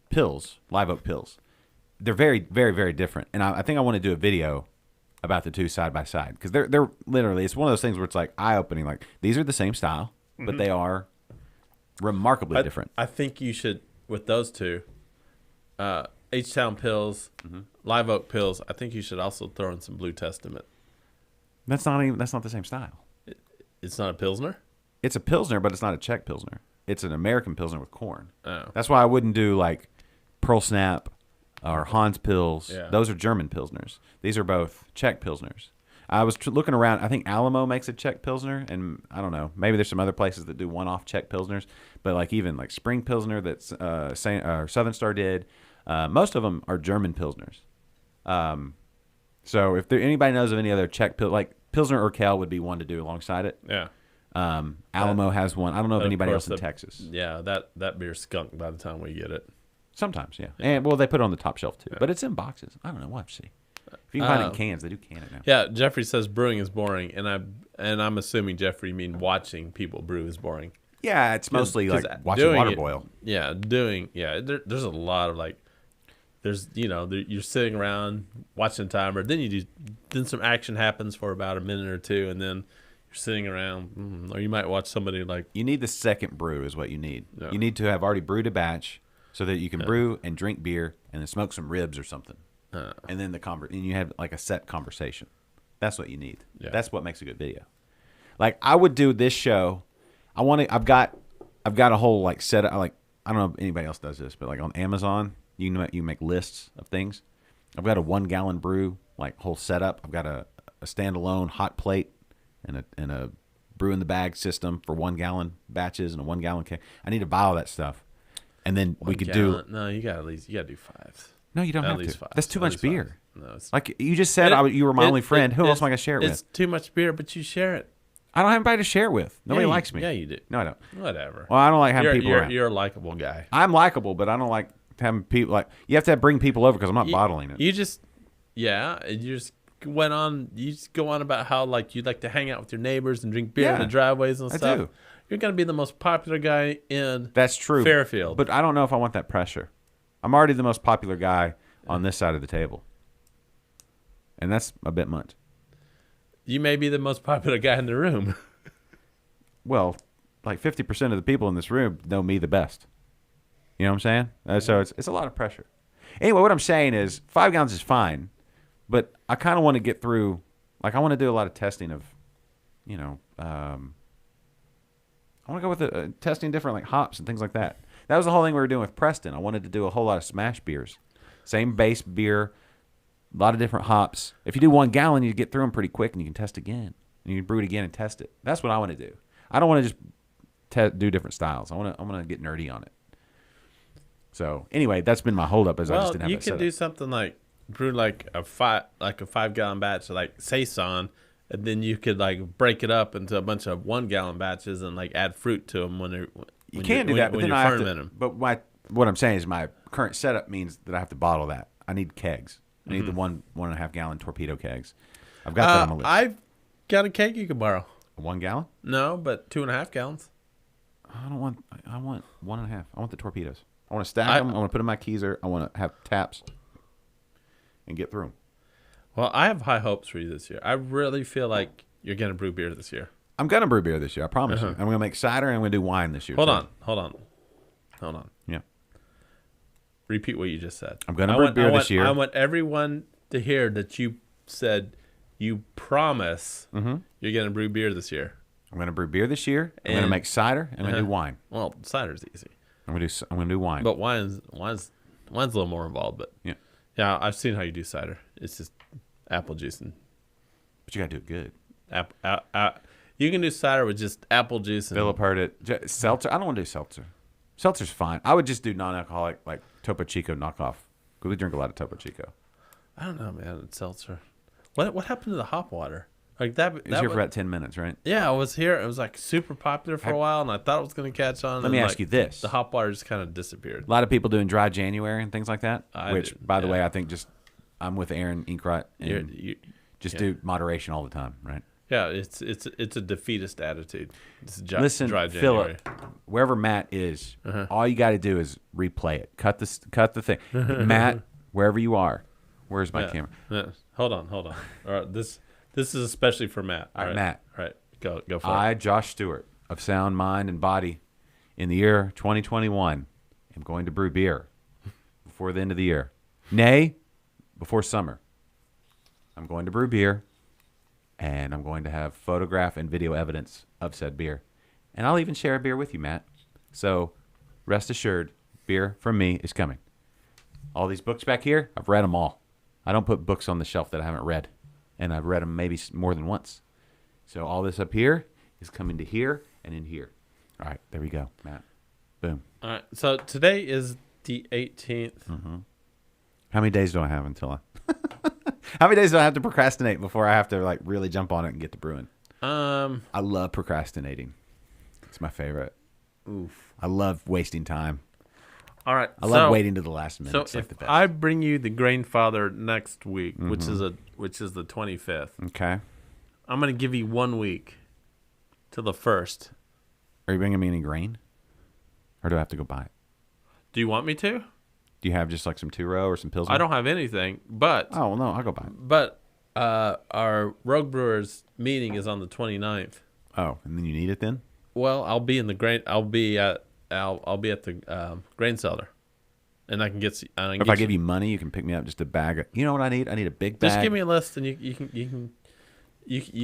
pills, Live Oak Pills. They're very, very, very different. And I think I want to do a video about the two side by side because they're literally, it's one of those things where it's like eye-opening. Like these are the same style, but they are remarkably different. I think you should, with those two, H-Town Pills, Live Oak Pills, I think you should also throw in some Blue Testament. That's not the same style. It's not a Pilsner? It's a Pilsner, but it's not a Czech Pilsner. It's an American Pilsner with corn. Oh. That's why I wouldn't do like Pearl Snap or Hans Pils. Yeah. Those are German Pilsners. These are both Czech Pilsners. I was looking around. I think Alamo makes a Czech Pilsner, and I don't know. Maybe there's some other places that do one-off Czech Pilsners. But like even like Spring Pilsner that Southern Star did, most of them are German Pilsners. So if anybody knows of any other Czech like Pilsner Urquell would be one to do alongside it. Yeah. Alamo has one. I don't know of anybody else in Texas. Yeah, that beer's skunked by the time we get it. Sometimes, yeah. And they put it on the top shelf too. Yeah. But it's in boxes. I don't know. We'll have to see. If you can find it in cans, they do can it now. Yeah, Jeffrey says brewing is boring, and I'm assuming Jeffrey mean watching people brew is boring. Yeah, it's mostly like watching water boil. Yeah, there's a lot of like, there's you're sitting around watching the timer, then some action happens for about a minute or two, and then you're sitting around, or you might watch somebody like. You need the second brew is what you need. Yeah. You need to have already brewed a batch so that you can brew and drink beer and then smoke some ribs or something. And then and you have like a set conversation. That's what you need. Yeah. That's what makes a good video. Like I would do this show. I've got a whole like set of, like, I don't know if anybody else does this, but like on Amazon, you make lists of things. I've got a 1-gallon brew, like whole setup. I've got a standalone hot plate and a brew in the bag system for 1-gallon batches and a 1-gallon can. I need to buy all that stuff. And then we could do. No, you gotta do 5. No, you don't At have least to. 5. That's too At much least beer. 5. No, it's Like you just said, you were my only friend. Who else am I gonna share it It's with? too much beer, but you share it. I don't have anybody to share it with. Nobody likes me. Yeah, you do. No, I don't. Whatever. Well, I don't like having people around. You're a likable guy. I'm likable, but I don't like having people. Like you have to bring people over because I'm not bottling it. You just just go on about how like you'd like to hang out with your neighbors and drink beer in the driveways and I stuff. do. You're gonna be the most popular guy in That's true. Fairfield. But I don't know if I want that pressure. I'm already the most popular guy on this side of the table. And that's a bit much. You may be the most popular guy in the room. Well, like 50% of the people in this room know me the best. You know what I'm saying? So it's a lot of pressure. Anyway, what I'm saying is 5 gallons is fine, but I kind of want to get through, like I want to do a lot of testing of, I want to go with testing different like hops and things like that. That was the whole thing we were doing with Preston. I wanted to do a whole lot of smash beers. Same base beer, a lot of different hops. If you do 1 gallon, you get through them pretty quick and you can test again. And you can brew it again and test it. That's what I want to do. I don't want to just do different styles. I want to get nerdy on it. So anyway, that's been my holdup I just didn't have you it can set do up. something like brew like a 5-gallon batch of like saison, and then you could like break it up into a bunch of 1-gallon batches and like add fruit to them when You can do that, but when then you're I have fermenting to. them. But what I'm saying is my current setup means that I have to bottle that. I need kegs. I need the 1.5 gallon torpedo kegs. I've got that on my list. I've got a keg you can borrow. 1 gallon? No, but 2.5 gallons. I want 1.5. I want the torpedoes. I want to stack them. I want to put them in my keezer. I want to have taps and get through them. Well, I have high hopes for you this year. I really feel like you're gonna brew beer this year. I'm gonna brew beer this year. I promise you. I'm gonna make cider and I'm gonna do wine this year. Hold too. on. Yeah. Repeat what you just said. I'm gonna brew beer this year. I want everyone to hear that you said you promise you're gonna brew beer this year. I'm gonna brew beer this year. I'm gonna make cider and I'm gonna do wine. Well, cider's easy, I'm gonna do wine. but wine's a little more involved. But Yeah. I've seen how you do cider. It's just apple juice and But you gotta do it good. you can do cider with just apple juice and Philip heard it. Seltzer. I don't want to do seltzer. Seltzer's fine. I would just do non-alcoholic like Topo Chico knockoff because we drink a lot of Topo Chico. I don't know, man. It's seltzer. What happened to the hop water? Like that. It was here for about 10 minutes, right? Yeah, I was here. It was like super popular for a while, and I thought it was going to catch on. Let me ask you this: the hop water just kind of disappeared. a lot of people doing dry January and things like that. I Which, do, by the yeah. way, I think I'm with Aaron Inkrot and Yeah, do moderation all the time, right? it's a defeatist attitude. It's Listen, dry January. Philip, wherever Matt is, all you got to do is replay it. Cut the thing. Matt, wherever you are, where's my camera? Yeah. Hold on. All right, this is especially for Matt. All right, Matt. All right, go for it. I, Josh Stewart, of sound mind and body, in the year 2021, am going to brew beer before the end of the year. Nay, before summer. I'm going to brew beer, and I'm going to have photograph and video evidence of said beer. And I'll even share a beer with you, Matt. So rest assured, beer from me is coming. All these books back here, I've read them all. I don't put books on the shelf that I haven't read, and I've read them maybe more than once. So all this up here is coming to here and in here. All right, there we go, Matt. Boom. All right. So today is the 18th. How many days do I have until How many days do I have to procrastinate before I have to like really jump on it and get to brewing? I love procrastinating. It's my favorite. Oof. I love wasting time. All right. I love waiting to the last minute. So It's like if the best. I bring you the Grainfather next week, which is the 25th, Okay. I'm gonna give you 1 week till the 1st. Are you bringing me any grain? Or do I have to go buy it? Do you want me to? Do you have just like some 2-row or some Pilsner? I don't have anything, but Oh, well, no, I'll go buy it. but our Rogue Brewers meeting is on the 29th. Oh, and then you need it then? Well, I'll be in the grain. I'll be at the grain cellar, and I can get. If I give you money, you can pick me up just a bag. You know what I need? I need a big bag. just give me a list, and you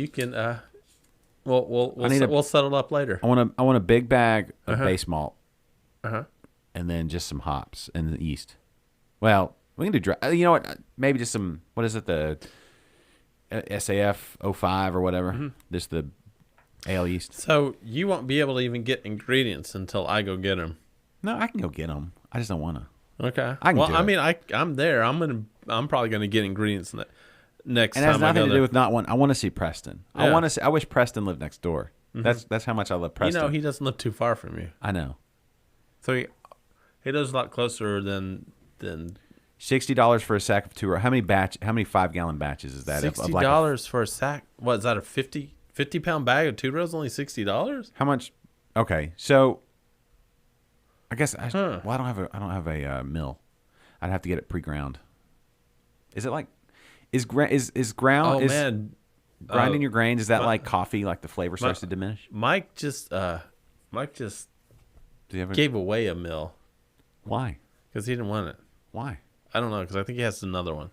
can. We'll settle up later. I want a big bag of Uh-huh. base malt. Uh-huh. And then just some hops and the yeast. Well, we can do dry. You know what? Maybe just some. What is it? The SAF 05 or whatever. Just the ale yeast. So you won't be able to even get ingredients until I go get them. No, I can go get them. I just don't want to. Okay. I can well, do I it. mean, I'm there. I'm probably gonna get ingredients next And it time. has I nothing go to do with not one. I want to see Preston. Yeah. I wish Preston lived next door. That's how much I love Preston. You know, he doesn't live too far from you, I know. so he lives a lot closer than $60 for a sack of 2-row. How many 5-gallon batches is that? $60 for a sack. What is that? A 50-pound bag of 2 rows? Only $60. How much? Okay, so I guess I don't have a mill. I'd have to get it pre-ground. Is it like is ground? Oh is man, grinding your grains, is that like coffee? Like the flavor starts to diminish? Mike just Do you have gave away a mill Why? because he didn't want it. Why? I don't know because I think he has another one.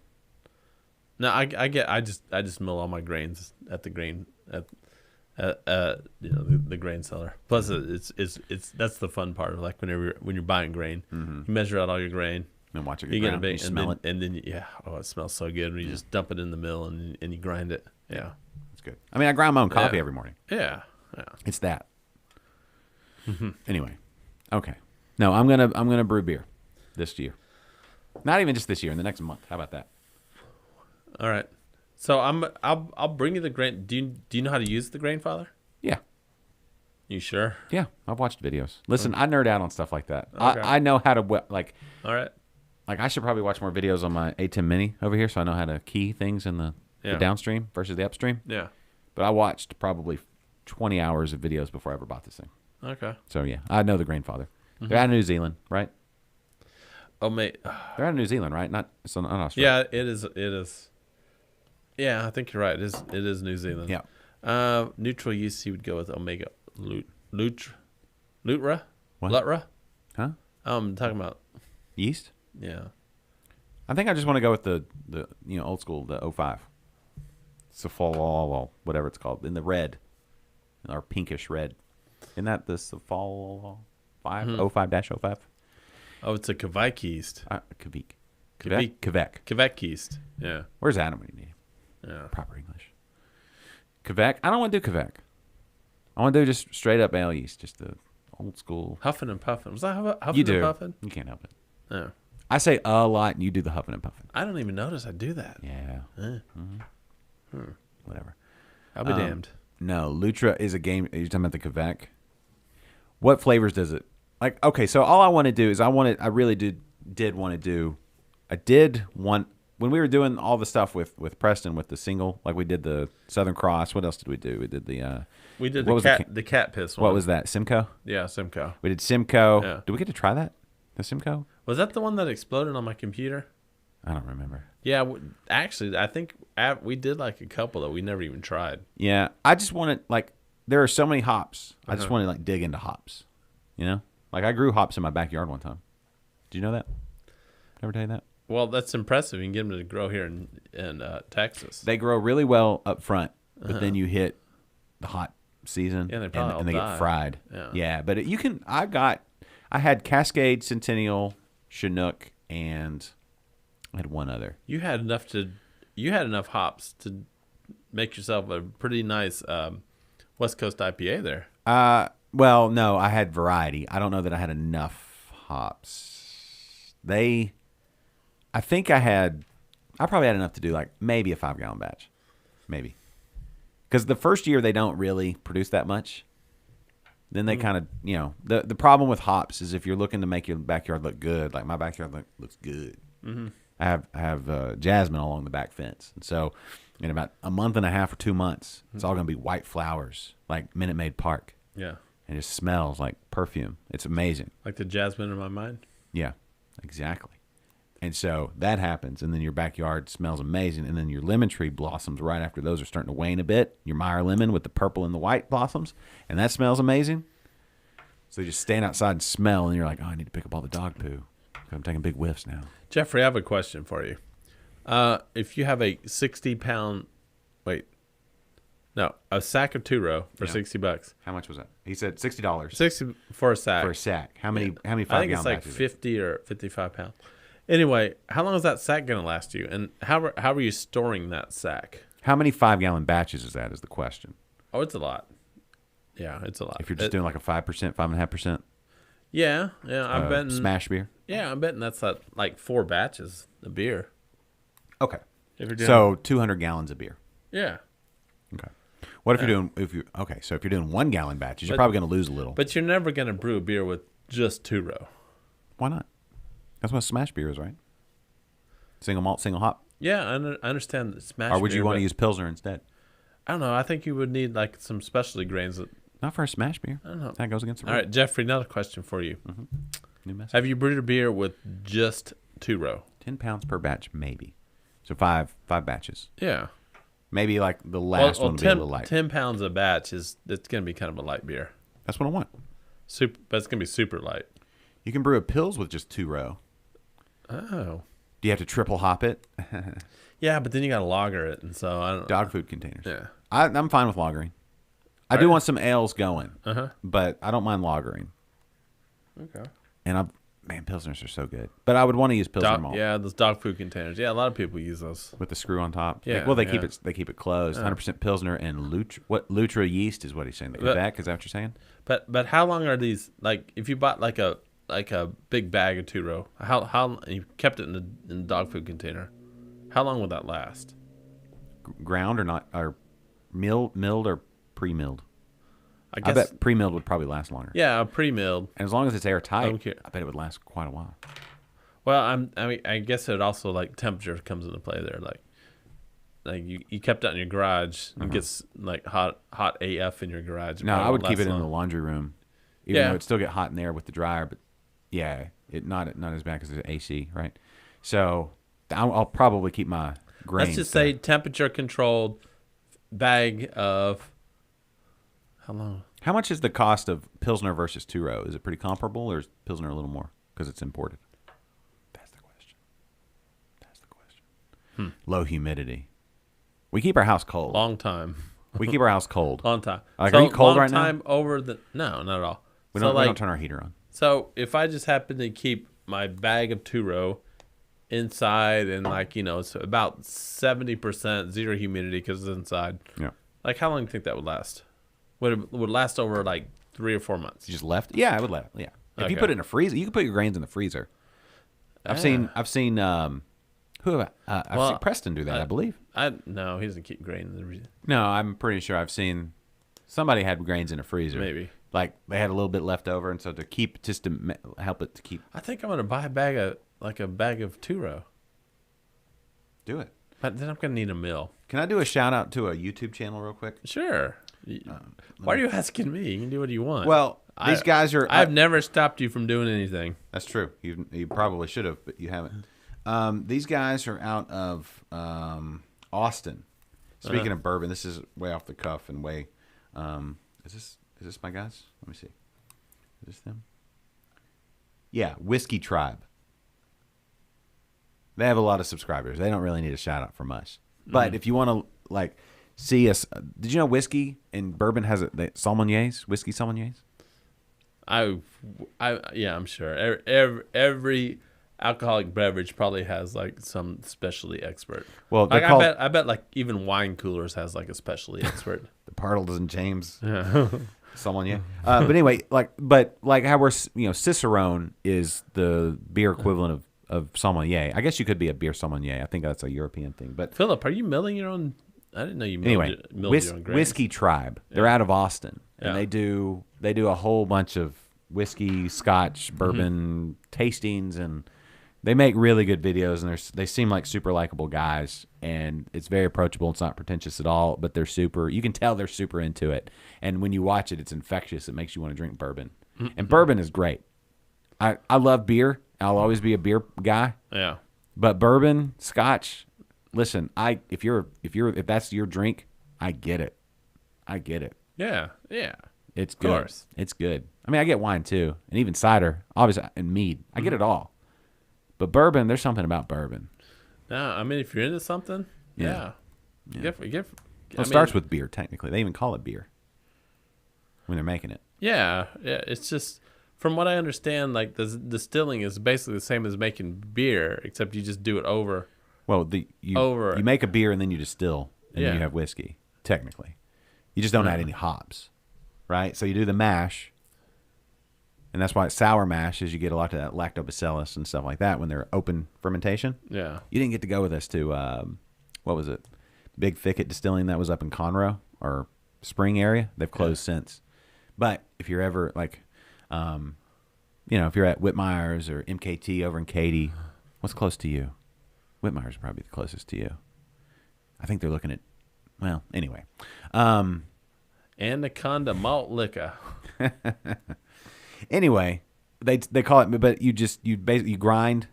No, I just mill all my grains at the grain the grain cellar. Plus it's that's the fun part of like when you're buying grain, you measure out all your grain. And watch it You get get a ground. big, You smell it. and then it smells so good when you just dump it in the mill and you grind it. Yeah, It's good. I mean, I grind my own coffee every morning. yeah. It's that. Anyway, okay. No, I'm gonna brew beer this year. Not even just this year. In the next month. How about that? All right. So I'll bring you the grain. Do you know how to use the grain father? Yeah. You sure? Yeah. I've watched videos. Listen, I nerd out on stuff like that. Okay. I know how to like. All right. Like I should probably watch more videos on my A10 Mini over here, so I know how to key things in the downstream versus the upstream. Yeah. But I watched probably 20 hours of videos before I ever bought this thing. Okay. So yeah, I know the grain father. They're out of New Zealand, right? Oh mate. They're out of New Zealand, right? Not Australia. Yeah, it is. Yeah, I think you're right. It is New Zealand. Yeah. Neutral yeast, you would go with Omega Lutra. What? Lutra. Huh? I'm talking about. Yeast? Yeah. I think I just want to go with the old school, the 05. Safal, whatever it's called, in the red, or pinkish red. Isn't that the Safal 5? 05-05? Oh, it's a Kvike yeast. Quebec yeast. Yeah. Where's Adam when you need him? Yeah. Proper English. Quebec? I don't want to do Quebec. I want to do just straight up ale yeast, just the old school. Huffing and puffing. Was that huffing You do. and puffing? You can't help it. No. I say a lot, and you do the huffing and puffing. I don't even notice I do that. Yeah. Eh. Whatever. I'll be damned. No, Lutra is a game. Are you talking about the Quebec? What flavors does it? Like, okay, so all I want to do is I really did want to do. I did want when we were doing all the stuff with Preston with the single, like we did the Southern Cross. What else did we do? We did the cat piss one. What was that? Simcoe. Yeah, Simcoe. We did Simcoe. Yeah. Did we get to try that? The Simcoe? Was that the one that exploded on my computer? I don't remember. Yeah, actually, I think we did like a couple that we never even tried. Yeah, I just wanted like there are so many hops. I just want to like dig into hops. You know, like I grew hops in my backyard one time. Did you know that? Ever tell you that? Well, that's impressive. You can get them to grow here in Texas. They grow really well up front, but then you hit the hot season, Yeah, they probably all and they die. get fried. Yeah. But you can. I had Cascade, Centennial, Chinook, and I had one other. You had enough hops to make yourself a pretty nice West Coast IPA there. Well, no, I had variety. I don't know that I had enough hops. I probably had enough to do like maybe a 5-gallon batch. Maybe. Because the first year they don't really produce that much. Then they kind of, the problem with hops is if you're looking to make your backyard look good, like my backyard looks good. Mm-hmm. I have jasmine along the back fence. And so in about a month and a half or 2 months, it's all going to be white flowers, like Minute Maid Park. Yeah. And it just smells like perfume. It's amazing. Like the jasmine in my mind. Yeah, exactly. And so that happens, and then your backyard smells amazing, and then your lemon tree blossoms right after those are starting to wane a bit. Your Meyer lemon with the purple and the white blossoms, and that smells amazing. So you just stand outside and smell, and you're like, oh, I need to pick up all the dog poo. I'm taking big whiffs now. Jeffrey, I have a question for you. If you have a 60-pound, a sack of 2-row for $60. How much was that? He said $60. 60 for a sack. For a sack. How many 5-gallon batches? I think it's like 50 or 55 pounds. Anyway, how long is that sack going to last you? And how are you storing that sack? How many 5-gallon batches is that is the question. Oh, it's a lot. Yeah, it's a lot. If you're just doing like a 5%, 5.5%? Yeah, I'm betting. Smash beer? Yeah, I'm betting that's like 4 batches of beer. Okay. If you're doing, So 200 gallons of beer. Yeah. Okay. What if you're doing so if you're doing 1-gallon batches, you're probably going to lose a little. But you're never going to brew a beer with just 2-row. Why not? That's what smash beer is, right? Single malt, single hop? Yeah, I understand the smash. Or would you beer, want to but use Pilsner instead? I don't know. I think you would need like some specialty grains. Not for a smash beer. I don't know. That goes against the All rule. right, Jeffrey. Another question for you. New message. Have you brewed a beer with just 2-row? 10 pounds per batch, maybe. So five batches. Yeah. Maybe like the last one would be a little light. 10 pounds a batch it's going to be kind of a light beer. That's what I want. Super, but it's going to be super light. You can brew a Pils with just 2-row. Oh. Do you have to triple hop it? Yeah, but then you got to lager it, and so I don't. Dog food containers. Yeah. I'm fine with lagering. I do want some ales going, Uh-huh. but I don't mind lagering. Okay. And man, Pilsners are so good. But I would want to use Pilsner malt. Yeah, those dog food containers. Yeah, a lot of people use those. With the screw on top. Yeah, Well, they yeah. keep it closed. 100% Pilsner and Lutra yeast is what he's saying. Quebec, is that what you're saying? But how long are these? Like, if you bought like a big bag of 2-row, how you kept it in the dog food container, how long would that last? Ground or not, or milled or pre-milled? I I guess. bet pre-milled would probably last longer. Yeah, pre-milled. And as long as it's airtight, Okay. I bet it would last quite a while. Well, I mean, I guess it also like temperature comes into play there. Like you kept it in your garage, it gets like hot AF in your garage. No, I would keep it in the laundry room, even Yeah. though it'd still get hot in there with the dryer. But yeah, it not as bad as the AC, right? So I'll probably keep my grains. Let's just say temperature controlled bag of how long? How much is the cost of Pilsner versus 2-row? Is it pretty comparable, or is Pilsner a little more because it's imported? That's the question. Low humidity. We keep our house cold. Long time. We keep our house cold. Long time. Like, are you cold long right now? time over the no, not at all. We so don't, like, we don't turn our heater on. So if I just happen to keep my bag of 2-row inside and it's about 70% zero humidity because it's inside. Yeah. Like how long do you think that would last? Would last over like 3 or 4 months? You just left? Yeah, I would let. Yeah. If you Okay. put it in a freezer, you can put your grains in the freezer. I've seen Well, Preston do that, I believe. No, he doesn't keep grain in the No, I'm pretty sure I've seen somebody had grains in a freezer. Maybe. Like they had a little bit left over, and so to keep help it to keep. I think I'm gonna buy a bag of 2-row. Do it. But then I'm gonna need a mill. Can I do a shout out to a YouTube channel real quick? Sure. Why are you asking me? You can do what you want. Well, these guys are. I've never stopped you from doing anything. That's true. You probably should have, but you haven't. These guys are out of Austin. Speaking of bourbon, this is way off the cuff and way. Is this my guys? Let me see. Is this them? Yeah, Whiskey Tribe. They have a lot of subscribers. They don't really need a shout out from us. But if you want to see us, did you know whiskey and bourbon has sommeliers, whiskey sommeliers? Yeah, I'm sure. Every alcoholic beverage probably has like some specialty expert. Well, like, they're called I bet like even wine coolers has like a specialty expert. the Partles and James sommelier. But anyway, but how we're Cicerone is the beer equivalent of sommelier. I guess you could be a beer sommelier. I think that's a European thing. But Philip, are you milling your own? I didn't know you milled, anyway, milled your own grains. Whiskey Tribe. They're out of Austin, and Yeah. they do a whole bunch of whiskey, Scotch, bourbon tastings, and they make really good videos. And they seem like super likable guys, and it's very approachable. It's not pretentious at all, but they're super. You can tell they're super into it, and when you watch it, it's infectious. It makes you want to drink bourbon, and bourbon is great. I love beer. I'll always be a beer guy. Yeah. But bourbon, Scotch, listen, if that's your drink, I get it. Yeah. Yeah. It's good. course. It's good. I mean, I get wine too, and even cider, obviously, and mead. I get it all. But bourbon, there's something about bourbon. No, I mean if you're into something, Yeah. It Starts with beer, technically. They even call it beer when they're making it. Yeah. It's just from what I understand, like the distilling is basically the same as making beer, except you just do it over. Well, Over. you make a beer and then you distill, and then Yeah. you have whiskey. Technically, you just don't add any hops, right? So you do the mash, and that's why it's sour mash, is you get a lot of that lactobacillus and stuff like that when they're open fermentation. Yeah. You didn't get to go with us to what was it? Big Thicket Distilling that was up in Conroe or Spring area. They've closed since. But if you're ever if you're at Whitmeyer's or MKT over in Katy, what's close to you? Whitmire's probably the closest to you. I think they're looking at. Well, anyway. Anaconda malt liquor. Anyway, they call it, but you basically you grind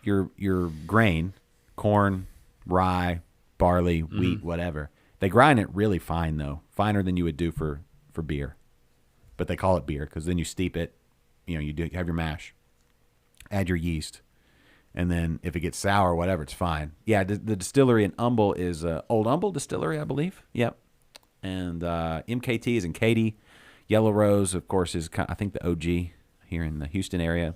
your grain, corn, rye, barley, wheat, whatever. They grind it really fine though, finer than you would do for beer. But they call it beer because then you steep it. You have your mash, add your yeast, and then if it gets sour or whatever, it's fine. Yeah, the distillery in Humble is Old Humble Distillery, I believe. Yep. And MKT is in Katy. Yellow Rose, of course, is I think the OG here in the Houston area.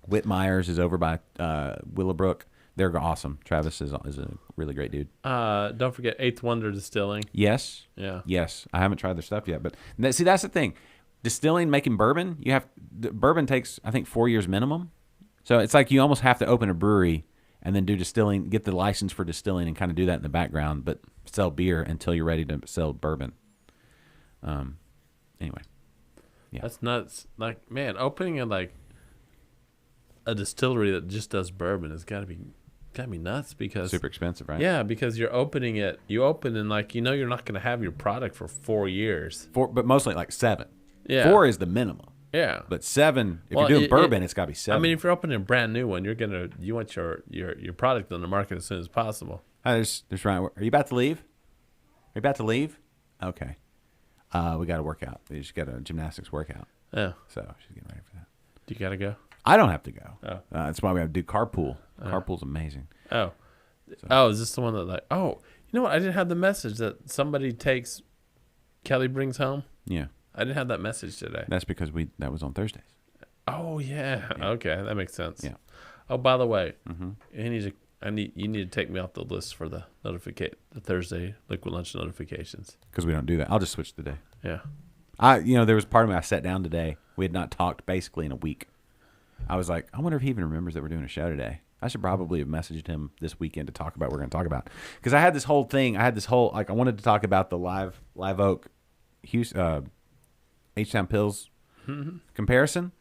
Whitmire's is over by Willowbrook. They're awesome. Travis is a really great dude. Don't forget Eighth Wonder Distilling. Yes. Yeah. Yes. I haven't tried their stuff yet, but see, that's the thing. Distilling, making bourbon, bourbon takes, I think, 4 years minimum. So it's like you almost have to open a brewery and then do distilling, get the license for distilling, and kind of do that in the background, but sell beer until you're ready to sell bourbon. Anyway. Yeah. That's nuts. Like, man, opening a distillery that just does bourbon has got to be nuts because Super expensive, right? Yeah, because you're opening it. You open and you're not going to have your product for 4 years. But mostly like 7. Yeah. 4 is the minimum. Yeah. But 7, if you're doing bourbon, it's got to be 7. I mean, if you're opening a brand new one, you want your product on the market as soon as possible. Hi, there's Ryan. Are you about to leave? Are you about to leave? Okay. We got to work out. We just got a gymnastics workout. Yeah. So she's getting ready for that. Do you got to go? I don't have to go. Oh. That's why we have to do carpool. Carpool's amazing. Oh. Oh, is this the one that you know what? I didn't have the message that somebody takes Kelly brings home. Yeah. I didn't have that message today. That's because that was on Thursdays. Oh yeah. Okay, that makes sense. Yeah. Oh, by the way, you need to take me off the list for the Thursday Liquid Lunch notifications. Because we don't do that. I'll just switch the day. Yeah. There was part of me, I sat down today. We had not talked basically in a week. I was like, I wonder if he even remembers that we're doing a show today. I should probably have messaged him this weekend to talk about what we're going to talk about. Because I had this whole thing. I wanted to talk about the Live Oak H-Town Pills comparison.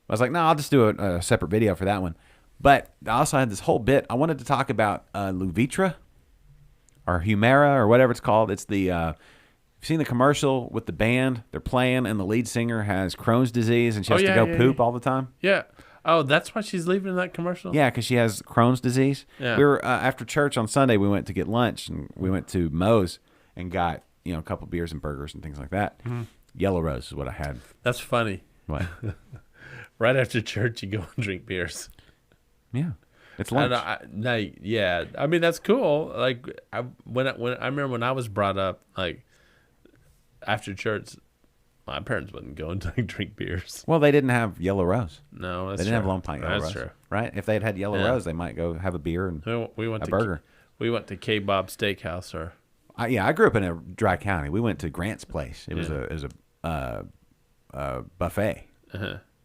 I was like, no, I'll just do a separate video for that one. But I also had this whole bit. I wanted to talk about Luvitra or Humira or whatever it's called. It's the you've seen the commercial with the band they're playing, and the lead singer has Crohn's disease, and she has to go poop all the time. Yeah. Oh, that's why she's leaving in that commercial? Yeah, because she has Crohn's disease. Yeah. We were after church on Sunday. We went to get lunch, and we went to Moe's and got a couple beers and burgers and things like that. Yellow Rose is what I had. That's funny. What? Right after church, you go and drink beers. Yeah, it's lunch. Yeah, I mean that's cool. Like I remember when I was brought up, like after church, my parents wouldn't go and drink beers. Well, they didn't have Yellow Rose. No, that's they didn't true. have Long Pint Yellow Rose. That's true. Right? If they'd had Yellow Rose, they might go have a beer and we went a to burger. We went to K-Bob Steakhouse, or I grew up in a dry county. We went to Grant's place. It was a buffet.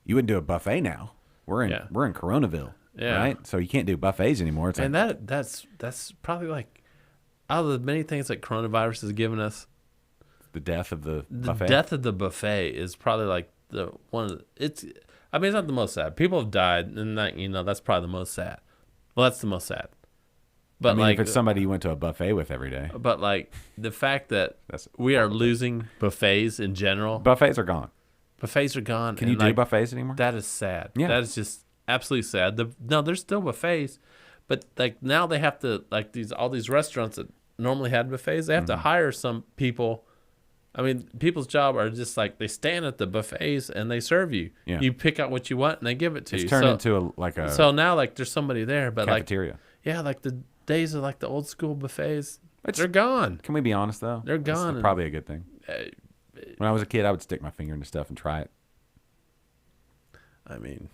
You wouldn't do a buffet now. We're in Coronaville, right? So you can't do buffets anymore. It's that's probably like out of the many things that coronavirus has given us. The death of the The buffet. death of the buffet is probably like the one of the, it's. I mean, it's not the most sad. People have died, and that's probably the most sad. Well, that's the most sad. But I mean, if it's somebody you went to a buffet with every day. But like the fact that we are losing buffets in general. Buffets are gone. Buffets are gone. Can you do buffets anymore? That is sad. Yeah. That is just absolutely sad. No, there's still buffets, but like now they have to all these restaurants that normally had buffets, they have to hire some people. I mean, people's job are just like they stand at the buffets and they serve you. Yeah. You pick out what you want and they give it to you. It's turned into a so now like there's somebody there, but cafeteria. like the days of like the old school buffets, they're gone. Can we be honest though? They're gone. It's probably a good thing. When I was a kid, I would stick my finger into stuff and try it. I mean,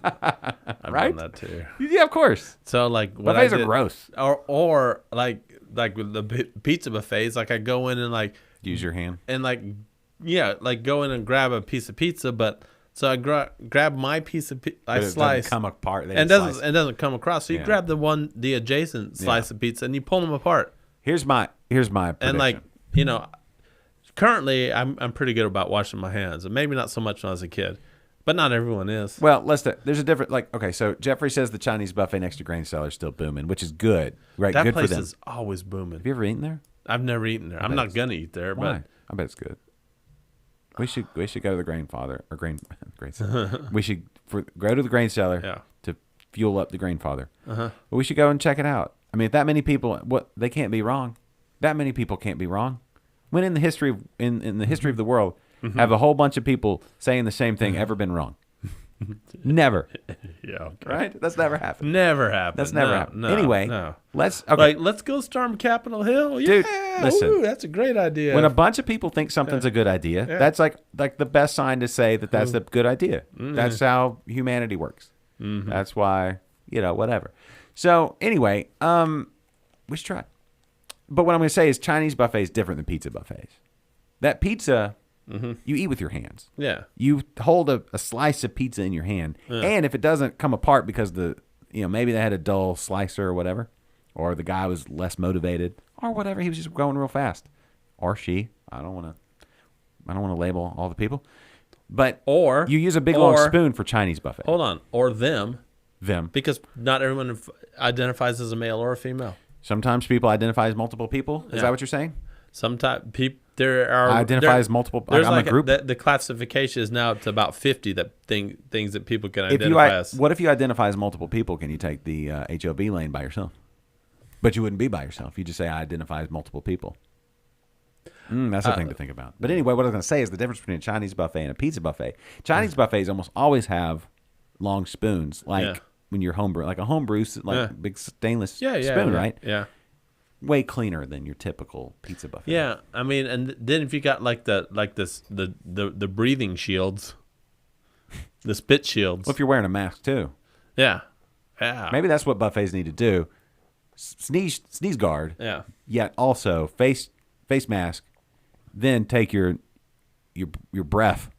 I've done that too. Yeah, of course. So like what buffets I did, are gross. Or like with the pizza buffets, like I go in and like use your hand and like go in and grab a piece of pizza, but so I grab my piece of slice, come apart, and doesn't come across. So you grab the adjacent slice of pizza and you pull them apart. Here's my prediction. And like currently I'm pretty good about washing my hands, and maybe not so much when I was a kid, But not everyone is. Well, there's a different, like, okay, so Jeffrey says the Chinese buffet next to Grain Cellar is still booming, which is good. Right, That good for place them. is always booming. Have you ever eaten there? I've never eaten there. I'm not gonna eat there, Why? I bet it's good. We should go to the Grain Cellar. We should go to the Grain Cellar to fuel up the Grain Father. But we should go and check it out. I mean, if that many people, they can't be wrong. That many people can't be wrong. When in the history of the world, have a whole bunch of people saying the same thing ever been wrong? Never. Yeah. Okay. Right? That's never happened. Never happened. That's never happened. No, Anyway, no. let's go storm Capitol Hill. Dude, Yeah, listen. ooh, that's a great idea. When a bunch of people think something's a good idea, that's like the best sign to say that that's a good idea. That's how humanity works. That's why, whatever. So anyway, we should try. But what I'm going to say is Chinese buffet is different than pizza buffets. That pizza, you eat with your hands. Yeah. You hold a slice of pizza in your hand, and if it doesn't come apart because maybe they had a dull slicer or whatever, or the guy was less motivated or whatever, he was just going real fast, or she. I don't want to label all the people, but Or you use a big long spoon for Chinese buffet. Hold on, or them, Them. because not everyone identifies as a male or a female. Sometimes people identify as multiple people. Is that what you're saying? Sometimes there are Identify as multiple. There's I'm like a group. the classification is now to about 50 things that people can identify as. What if you identify as multiple people? Can you take the HOV lane by yourself? But you wouldn't be by yourself. You just say I identify as multiple people. That's a thing to think about. But anyway, what I was going to say is the difference between a Chinese buffet and a pizza buffet. Chinese buffets almost always have long spoons, like when you're homebrew, like a homebrew, like big stainless spoon, right? Yeah. Way cleaner than your typical pizza buffet. Yeah, I mean, and then if you got the breathing shields, the spit shields. Well, if you're wearing a mask too. Yeah. Maybe that's what buffets need to do. Sneeze guard. Yeah. Yet also face mask. Then take your breath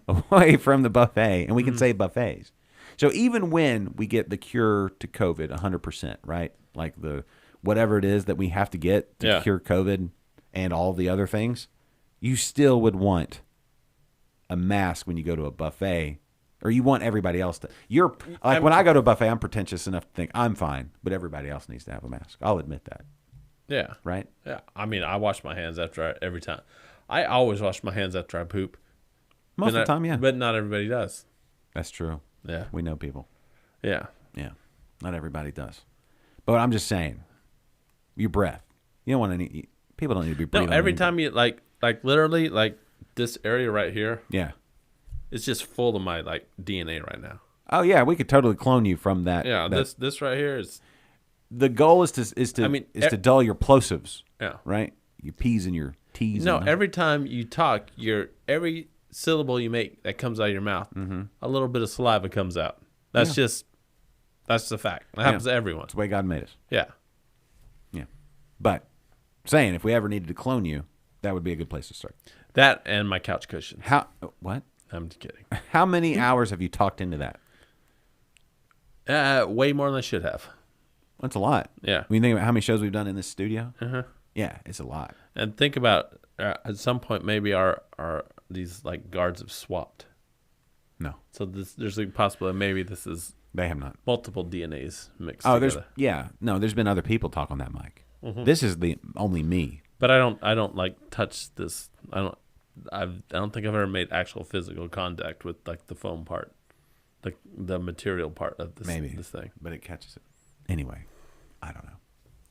away from the buffet, and we can save buffets. So even when we get the cure to COVID 100%, right? Like whatever it is that we have to get to cure COVID and all the other things, you still would want a mask when you go to a buffet, or you want everybody else to. When I go to a buffet, I'm pretentious enough to think I'm fine, but everybody else needs to have a mask. I'll admit that. Yeah. Right? Yeah. I mean, I wash my hands every time. I always wash my hands after I poop. Most of the time, yeah. But not everybody does. That's true. Yeah. We know people. Yeah. Yeah. Not everybody does. But I'm just saying, your breath. You don't want any. People don't need to be breathing. No, every time you like literally like this area right here. Yeah. It's just full of my like DNA right now. Oh yeah, we could totally clone you from that. Yeah. This right here is. The goal is to dull your plosives. Yeah. Right. Your P's and your T's. No, every time you talk, every syllable you make that comes out of your mouth, a little bit of saliva comes out. That's the fact. That happens to everyone. That's the way God made us. Yeah. Yeah. But saying if we ever needed to clone you, that would be a good place to start. That and my couch cushions. What? I'm just kidding. How many hours have you talked into that? Way more than I should have. That's a lot. Yeah. When you think about how many shows we've done in this studio, yeah, it's a lot. And think about at some point maybe our these like guards have swapped. No. So there's a possibility maybe this is They have not. multiple DNAs mixed Oh, together. there's been other people talk on that mic. This is the only me. But I don't like touch this. I don't think I've ever made actual physical contact with like the foam part, the material part of this thing. But it catches it. Anyway, I don't know.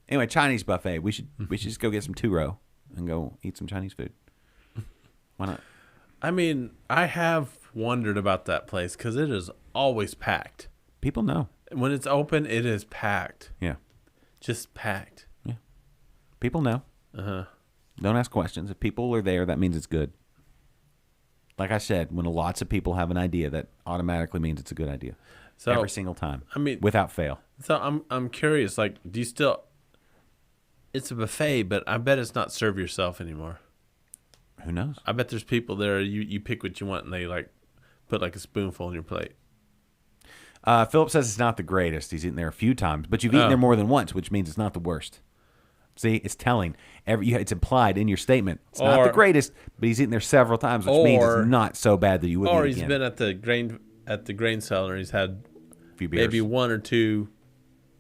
Anyway, Chinese buffet. We should just go get some two-row and go eat some Chinese food. Why not? I mean, I have wondered about that place because it is always packed. People know. When it's open, it is packed. Yeah. Just packed. Yeah. People know. Don't ask questions. If people are there, that means it's good. Like I said, when lots of people have an idea, that automatically means it's a good idea. So every single time. I mean, without fail. So I'm curious. Like, do you still? It's a buffet, but I bet it's not serve yourself anymore. Who knows? I bet there's people there. You pick what you want, and they like put like a spoonful on your plate. Philip says it's not the greatest. He's eaten there a few times, but you've eaten there more than once, which means it's not the worst. See, it's telling. It's implied in your statement. It's not the greatest, but he's eaten there several times, which means it's not so bad that you wouldn't eat he's again. been at the grain cellar. He's had A few beers. maybe 1 or 2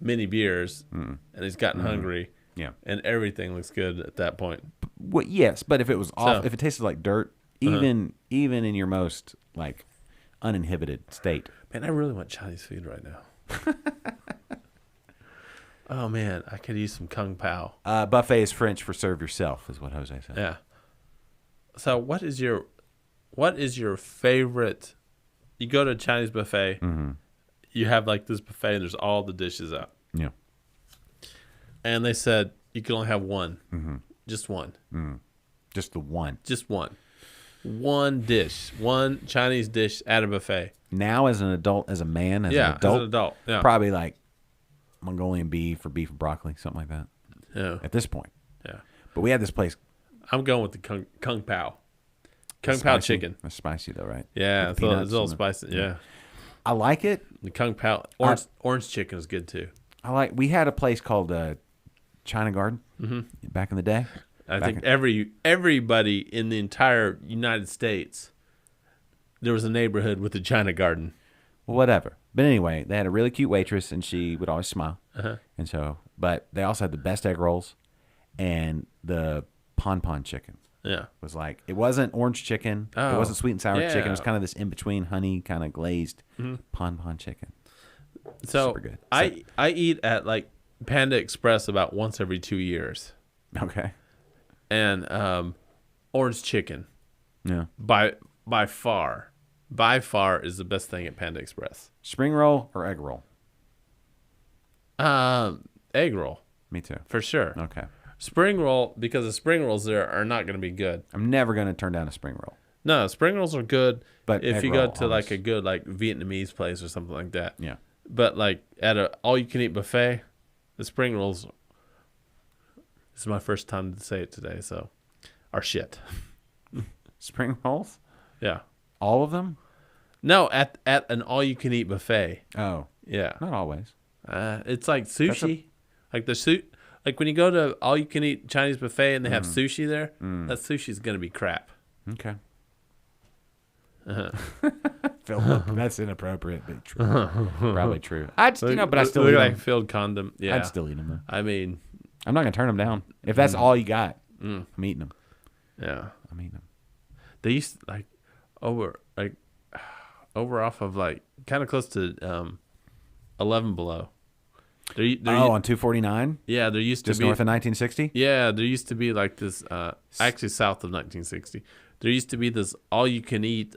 mini beers, and he's gotten hungry. Yeah. And everything looks good at that point. Well, yes, but if it was off, if it tasted like dirt, even in your most like uninhibited state. Man, I really want Chinese food right now. Oh man, I could use some kung pao. Buffet is French for serve yourself, is what Jose said. Yeah. So what is your favorite? You go to a Chinese buffet, you have like this buffet, and there's all the dishes out. Yeah. And they said you can only have one, just one, Just the one. just one dish, one Chinese dish at a buffet. Now, as an adult, as a man, as Yeah, an adult, as an adult, yeah. probably like Mongolian beef or broccoli, something like that. Yeah, At this point, yeah. but we had this place. I'm going with the kung pao, kung pao Spicy. chicken. It's spicy though, right? Yeah, With it's a peanuts little and spicy. Yeah, I like it. the kung pao orange chicken is good too. We had a place called China Garden back in the day. I think everybody in the entire United States, there was a neighborhood with a China garden. Whatever. But anyway, they had a really cute waitress, and she would always smile. And so, but they also had the best egg rolls, and the pon chicken Yeah. was like, it wasn't orange chicken, it Oh, wasn't sweet and sour chicken. It was yeah. kind of this in between honey, kind of glazed pon chicken. So Super good. I eat at like Panda Express about once every 2 years, Okay. and orange chicken Yeah. by far is the best thing at Panda Express. Spring roll or egg roll? Egg roll Me too. for sure. Okay. Spring roll, because the spring rolls there are not going to be good. I'm never going to turn down a spring roll. No, spring rolls are good, But if egg you go roll, to like always. a good like Vietnamese place or something like that. Yeah. But like at a all you can eat buffet, the spring rolls. This is my first time to say it today, so are shit. Spring rolls? Yeah. All of them? No, at an all you can eat buffet. Oh, Yeah. not always. It's like sushi. Like the like when you go to all you can eat Chinese buffet and they have sushi there, that sushi's gonna be crap. Okay. Philip, that's inappropriate, but true. Probably true. But I still look eat like them. filled condom. Yeah. I'd still eat them. I mean, I'm not gonna turn them down. If that's all you got, I'm eating them. yeah. I'm eating them. They used to, over off of like kind of close to 11 below. On 249, Yeah, there used just to be north of 1960. Yeah, there used to be like this actually south of 1960. There used to be this all you can eat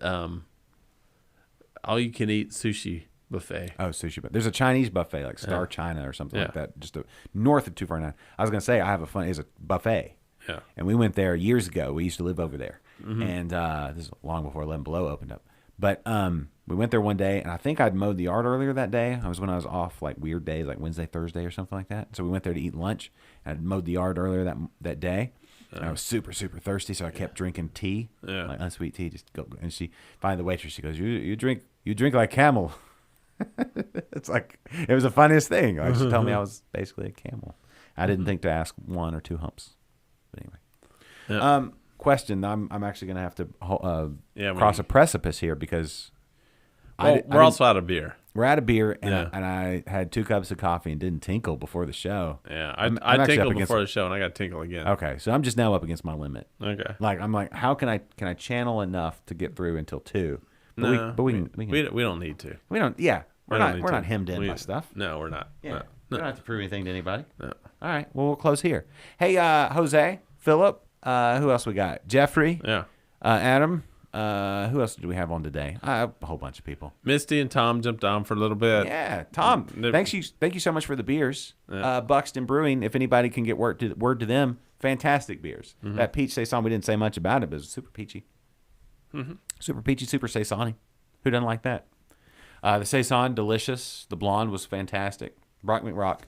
sushi buffet. Oh, sushi. But there's a Chinese buffet like Star China or something like that, just north of 249. I was gonna say it's a buffet. Yeah. And we went there years ago. We used to live over there, and this is long before 11 Below opened up. But we went there one day, and I think I'd mowed the yard earlier that day. I was when I was off like weird days, like Wednesday, Thursday, or something like that. So we went there to eat lunch. And I'd mowed the yard earlier that day. And I was super, super thirsty, so I kept drinking tea, like unsweet tea. Just go. And finally the waitress, she goes, "You drink like camel." It's like it was the funniest thing. Like she told me I was basically a camel. I didn't think to ask 1 or 2 humps. But anyway. Yeah. Question. I'm actually going to have to Yeah, cross a precipice here because We're also out of beer. we're out of beer, and, Yeah. I had 2 cups of coffee and didn't tinkle before the show. Yeah, I'm I actually up tinkled against- before the show, and I got to tinkle again. Okay, so I'm just now up against my limit. Okay. Like I'm like, how can I channel enough to get through until 2? But we can. We don't need to. We don't. Yeah, We don't need we're to. not hemmed in by stuff. No, we're not. Yeah, No. we don't have to prove anything to anybody. No. All right, well we'll close here. Hey, Jose, Philip, who else we got? Jeffrey, Yeah. Adam. Who else do we have on today? A whole bunch of people. Misty and Tom jumped on for a little bit. Yeah, Tom. Thank you so much for the beers. Buxton Brewing. If anybody can get word to them, fantastic beers. That peach saison, we didn't say much about it, but it was super peachy. Super peachy, super saison. Who doesn't like that? The saison, delicious. The blonde was fantastic. Brock McRock,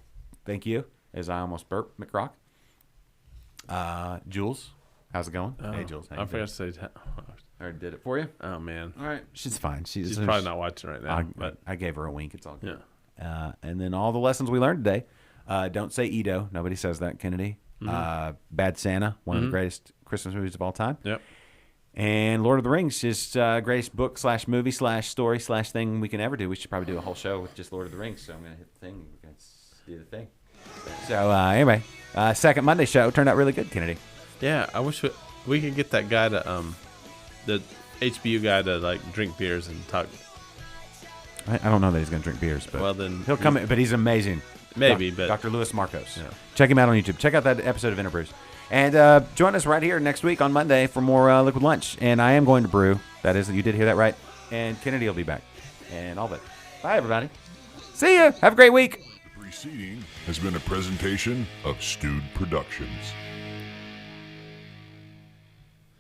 thank you. As I almost burped McRock. Jules, how's it going? Hey, Jules. How I you forgot doing? to say. I already did it for you. Oh man, All right, she's fine. she's probably not watching right now. But I gave her a wink. It's all good. yeah, And then all the lessons we learned today. Don't say Edo. Nobody says that, Kennedy. Bad Santa, one of the greatest Christmas movies of all time. Yep. And Lord of the Rings is greatest book / movie / story / thing we can ever do. We should probably do a whole show with just Lord of the Rings. So I'm going to hit the thing. We're going to do the thing. So anyway, second Monday show turned out really good, Kennedy. Yeah, I wish we could get that guy to the HBU guy to like drink beers and talk. I don't know that he's going to drink beers, but Well, then he'll come in. But he's amazing. Maybe, but Dr. Louis Marcos. Yeah. Check him out on YouTube. Check out that episode of Interbrews. And join us right here next week on Monday for more Liquid Lunch. And I am going to brew. That is, you did hear that right. And Kennedy will be back. And all that. Bye, everybody. See ya. Have a great week. The preceding has been a presentation of Stewed Productions.